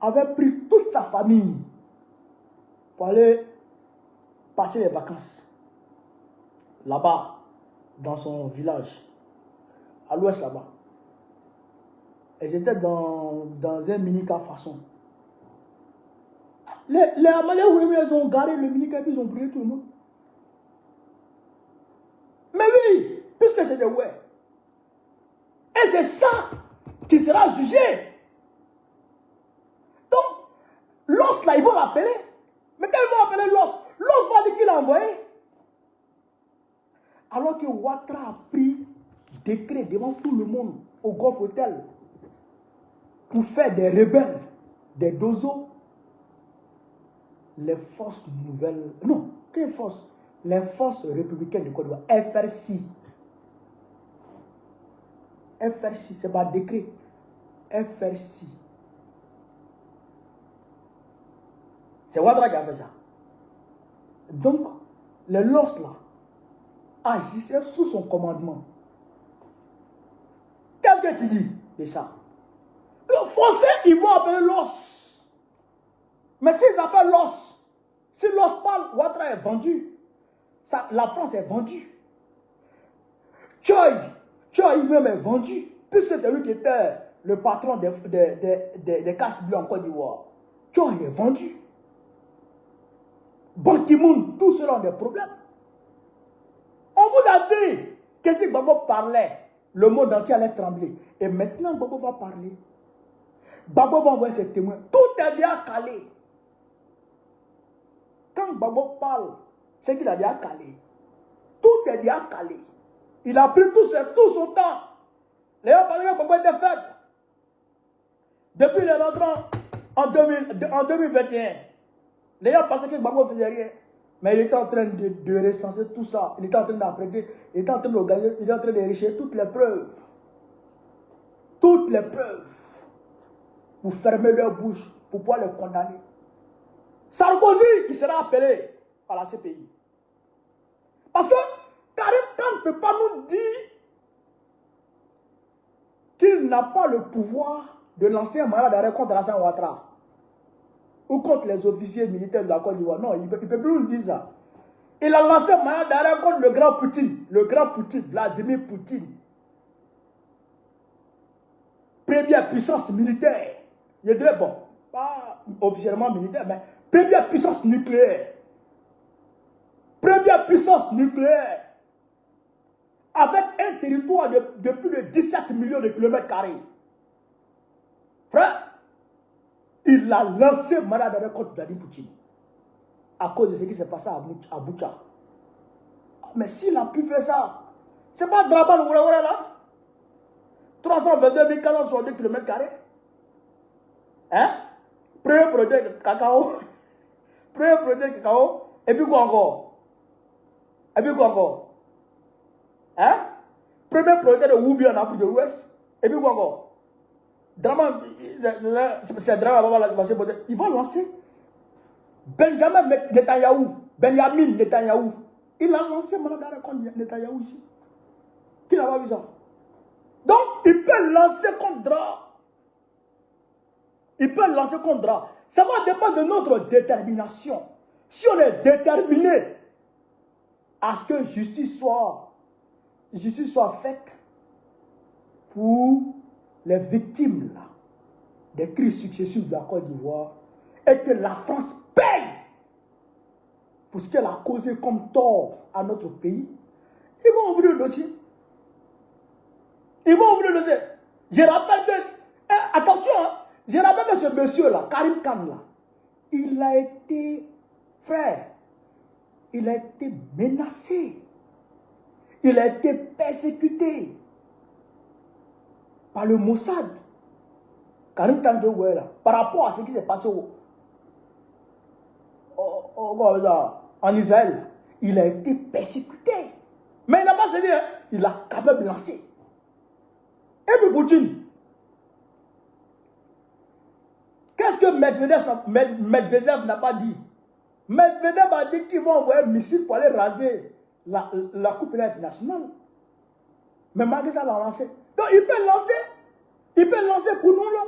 Speaker 1: avait pris toute sa famille pour aller passer les vacances là-bas, dans son village, à l'ouest là-bas. Elles étaient dans un mini-car façon. Les Maliens, oui, ils ont garé le mini-car et ils ont brûlé tout le monde. Mais oui, puisque c'est des ouais. Et c'est ça qui sera jugé. Donc, l'os là, ils vont l'appeler. Mais quand ils vont appeler l'os va dire qu'il l'a envoyé. Alors que Ouattara a pris décret devant tout le monde au Golf Hotel pour faire des rebelles, des dozos, les forces nouvelles, non, quelle force? Les forces républicaines de Côte d'Ivoire, FRC. FRC, c'est pas décret. FRC. C'est Ouattara qui a fait ça. Donc, les LOS là agissaient sous son commandement. Qu'est-ce que tu dis de ça? Les Français, ils vont appeler l'os. Mais s'ils appellent l'os, si l'os parle, Ouattara est vendu. Ça, la France est vendue. Tchoy lui-même est vendu. Puisque c'est lui qui était le patron des casses bleues en Côte d'Ivoire. Tchoy est vendu. Ban Ki-moon, tous ceux-là ont des problèmes. On vous a dit que si Gbagbo parlait, le monde entier allait trembler. Et maintenant, Gbagbo va parler. Gbagbo va envoyer ses témoins. Tout est bien calé. Quand Gbagbo parle, c'est qu'il a bien calé. Tout est bien calé. Il a pris tout son temps. Les gens pensaient que Gbagbo était faible. Depuis le rentrant en 2021, les gens pensaient que Gbagbo faisait rien. Mais il était en train de recenser tout ça. Il était en train d'apprêter. Il était en train d'organiser. Il était en train d'enrichir toutes les preuves. Toutes les preuves. Pour fermer leur bouche. Pour pouvoir les condamner. Sarkozy, il sera appelé par la CPI. Parce que Karim Khan ne peut pas nous dire qu'il n'a pas le pouvoir de lancer un mandat d'arrêt contre Alassane Ouattara ou contre les officiers militaires de la Côte d'Ivoire. Non, il ne peut plus nous dire ça. Il a lancé un mandat d'arrêt contre le grand Poutine, Vladimir Poutine. Première puissance militaire. Je dirais, bon, pas officiellement militaire, mais première puissance nucléaire. Première puissance nucléaire. Avec un territoire de plus de 17 millions de kilomètres carrés. Frère, il a lancé un mandat d'arrêt contre Vladimir Poutine. À cause de ce qui s'est passé à Boucha. Mais s'il a pu faire ça, c'est pas Draban Ourawara là? 322 462 km². Hein? Premier produit cacao. Premier produit cacao. Et puis quoi encore? Et puis quoi encore? Hein? Premier produit de Woubi en Afrique de l'Ouest. Et puis quoi encore? Drama, c'est drama, ils vont lancer Benjamin Netanyahou. Il a lancé mandat d'arrêt contre Netanyahou ici. Qui n'a pas vu ça? Donc, il peut lancer contre Dra. Il peut lancer contre Dra. Ça va dépendre de notre détermination. Si on est déterminé à ce que justice soit faite pour les victimes là, des crises successives de la Côte d'Ivoire et que la France paye pour ce qu'elle a causé comme tort à notre pays, ils vont ouvrir le dossier. Ils vont ouvrir le dossier. Je rappelle que, attention, hein, je rappelle que ce monsieur-là, Karim Khan, là, il a été, frère, il a été menacé. Il a été persécuté par le Mossad. Karim Khan, par rapport à ce qui s'est passé en Israël, il a été persécuté. Mais il n'a pas cédé, hein. Il a quand même lancé. Et puis Poutine, qu'est-ce que Medvedev n'a pas dit? Medvedev a dit qu'ils vont envoyer un missile pour aller raser la Coupe internationale. Mais malgré ça, il a lancé. Donc il peut lancer pour nous là.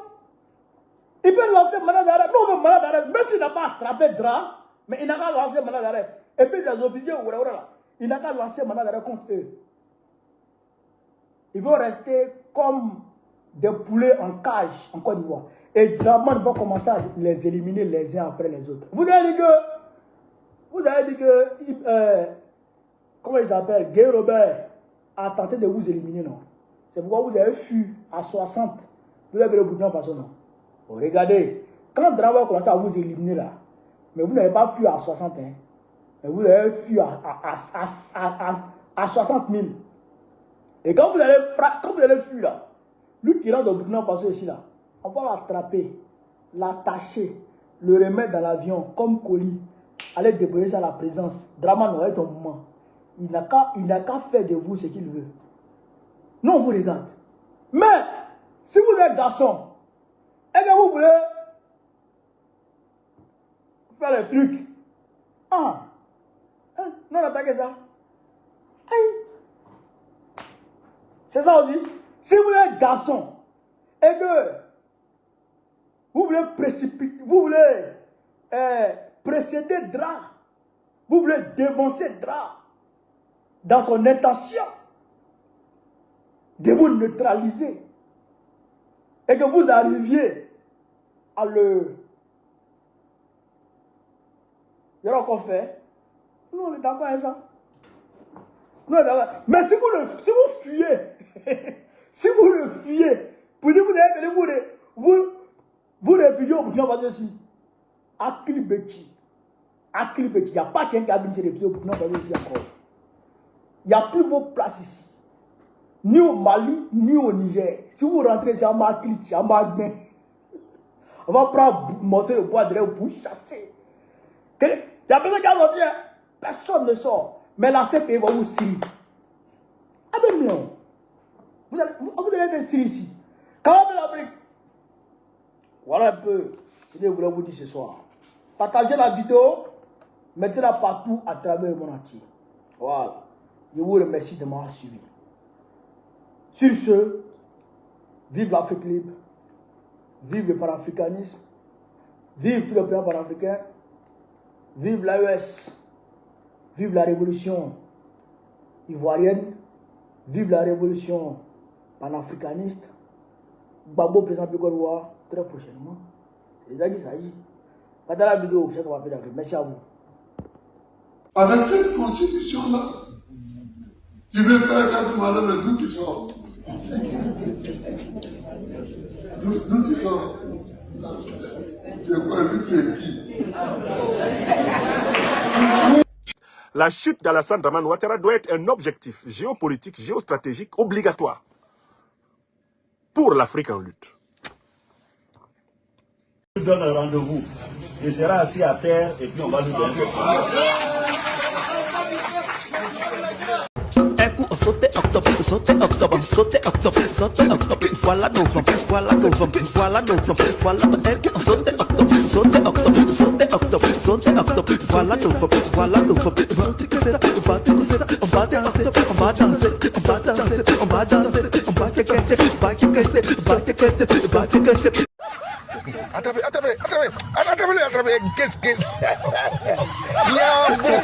Speaker 1: Il peut lancer mandat d'arrêt. Non, mais mandat d'arrêt, même s'il n'a pas attrapé Dra, mais il n'a qu'à lancer mandat d'arrêt. Et puis les officiers, là, il n'a qu'à lancer mandat d'arrêt contre eux. Ils vont rester comme des poulets en cage en Côte d'Ivoire. Et Draman va commencer à les éliminer les uns après les autres. Vous avez dit que, comment il s'appelle, Guy Robert a tenté de vous éliminer, non? C'est pourquoi vous avez fui à 60. Vous avez le Burkina Faso, non? Oh, regardez, quand Draman va commencer à vous éliminer là, mais vous n'avez pas fui à 60, hein? Mais vous avez fui à 60 000. Et quand vous allez fuir là, lui qui rentre au Burkina Faso ici là, on va l'attraper, l'attacher, le remettre dans l'avion comme colis, aller déposer ça à la présence. Draman va être un moment. Il n'a qu'à faire de vous ce qu'il veut. Non, on vous regarde. Mais, si vous êtes garçon, et que vous voulez faire le truc, non, attaquez ça. C'est ça aussi. Si vous êtes garçon, et que vous voulez précipiter, vous voulez précéder Dra, vous voulez dévancer Dra dans son intention de vous neutraliser, et que vous arriviez à le... Il y aura encore fait. Nous, on est d'accord avec ça. Nous, on est d'accord. Mais si vous fuyez, si vous le fuyez, vous dites vous réfugiez au Burkina Faso ici. Akilibeti. Il n'y a pas quelqu'un qui a vu se réfugier au Burkina Faso ici encore. Il n'y a plus vos places ici. Ni au Mali, ni au Niger. Si vous rentrez ici à Maklik, à Magnin, on va prendre un morceau de bois de l'air pour chasser. Il y a personne qui a sorti. Personne ne sort. Mais la CPI va vous Syrie. Ah ben non. Vous allez être Syrie ici. Quand on l'Afrique. Voilà un peu ce que je voulais vous dire ce soir. Partagez la vidéo. Mettez-la partout à travers le monde entier. Voilà. Je vous remercie de m'avoir suivi. Sur ce, vive l'Afrique libre. Vive le panafricanisme. Vive tous les pays panafricains. Vive l'AES. Vive la révolution ivoirienne. Vive la révolution panafricaniste. Gbagbo président de Côte d'Ivoire très prochainement. C'est ça qu'il s'agit. Dans la vidéo, je sais qu'on va faire d'Afrique. Merci à vous.
Speaker 11: Avec cette constitution-là, tu veux faire quatre malheurs, mais d'où tu sors? D'où tu sors? Tu es pas vu, tu es qui?
Speaker 5: La chute d'Alassane Dramane Ouattara doit être un objectif géopolitique, géostratégique obligatoire pour l'Afrique en lutte.
Speaker 6: Je donne un rendez-vous. Il sera assis à terre et puis on va lui donner le
Speaker 12: voilà novembre, voilà novembre, voilà novembre, voilà sauter octobre, voilà novembre, voilà novembre, on va danser, on va danser, on va danser, on va danser, on va danser.
Speaker 8: Attrapez-le. Qu'est-ce que c'est? Il y a un bon.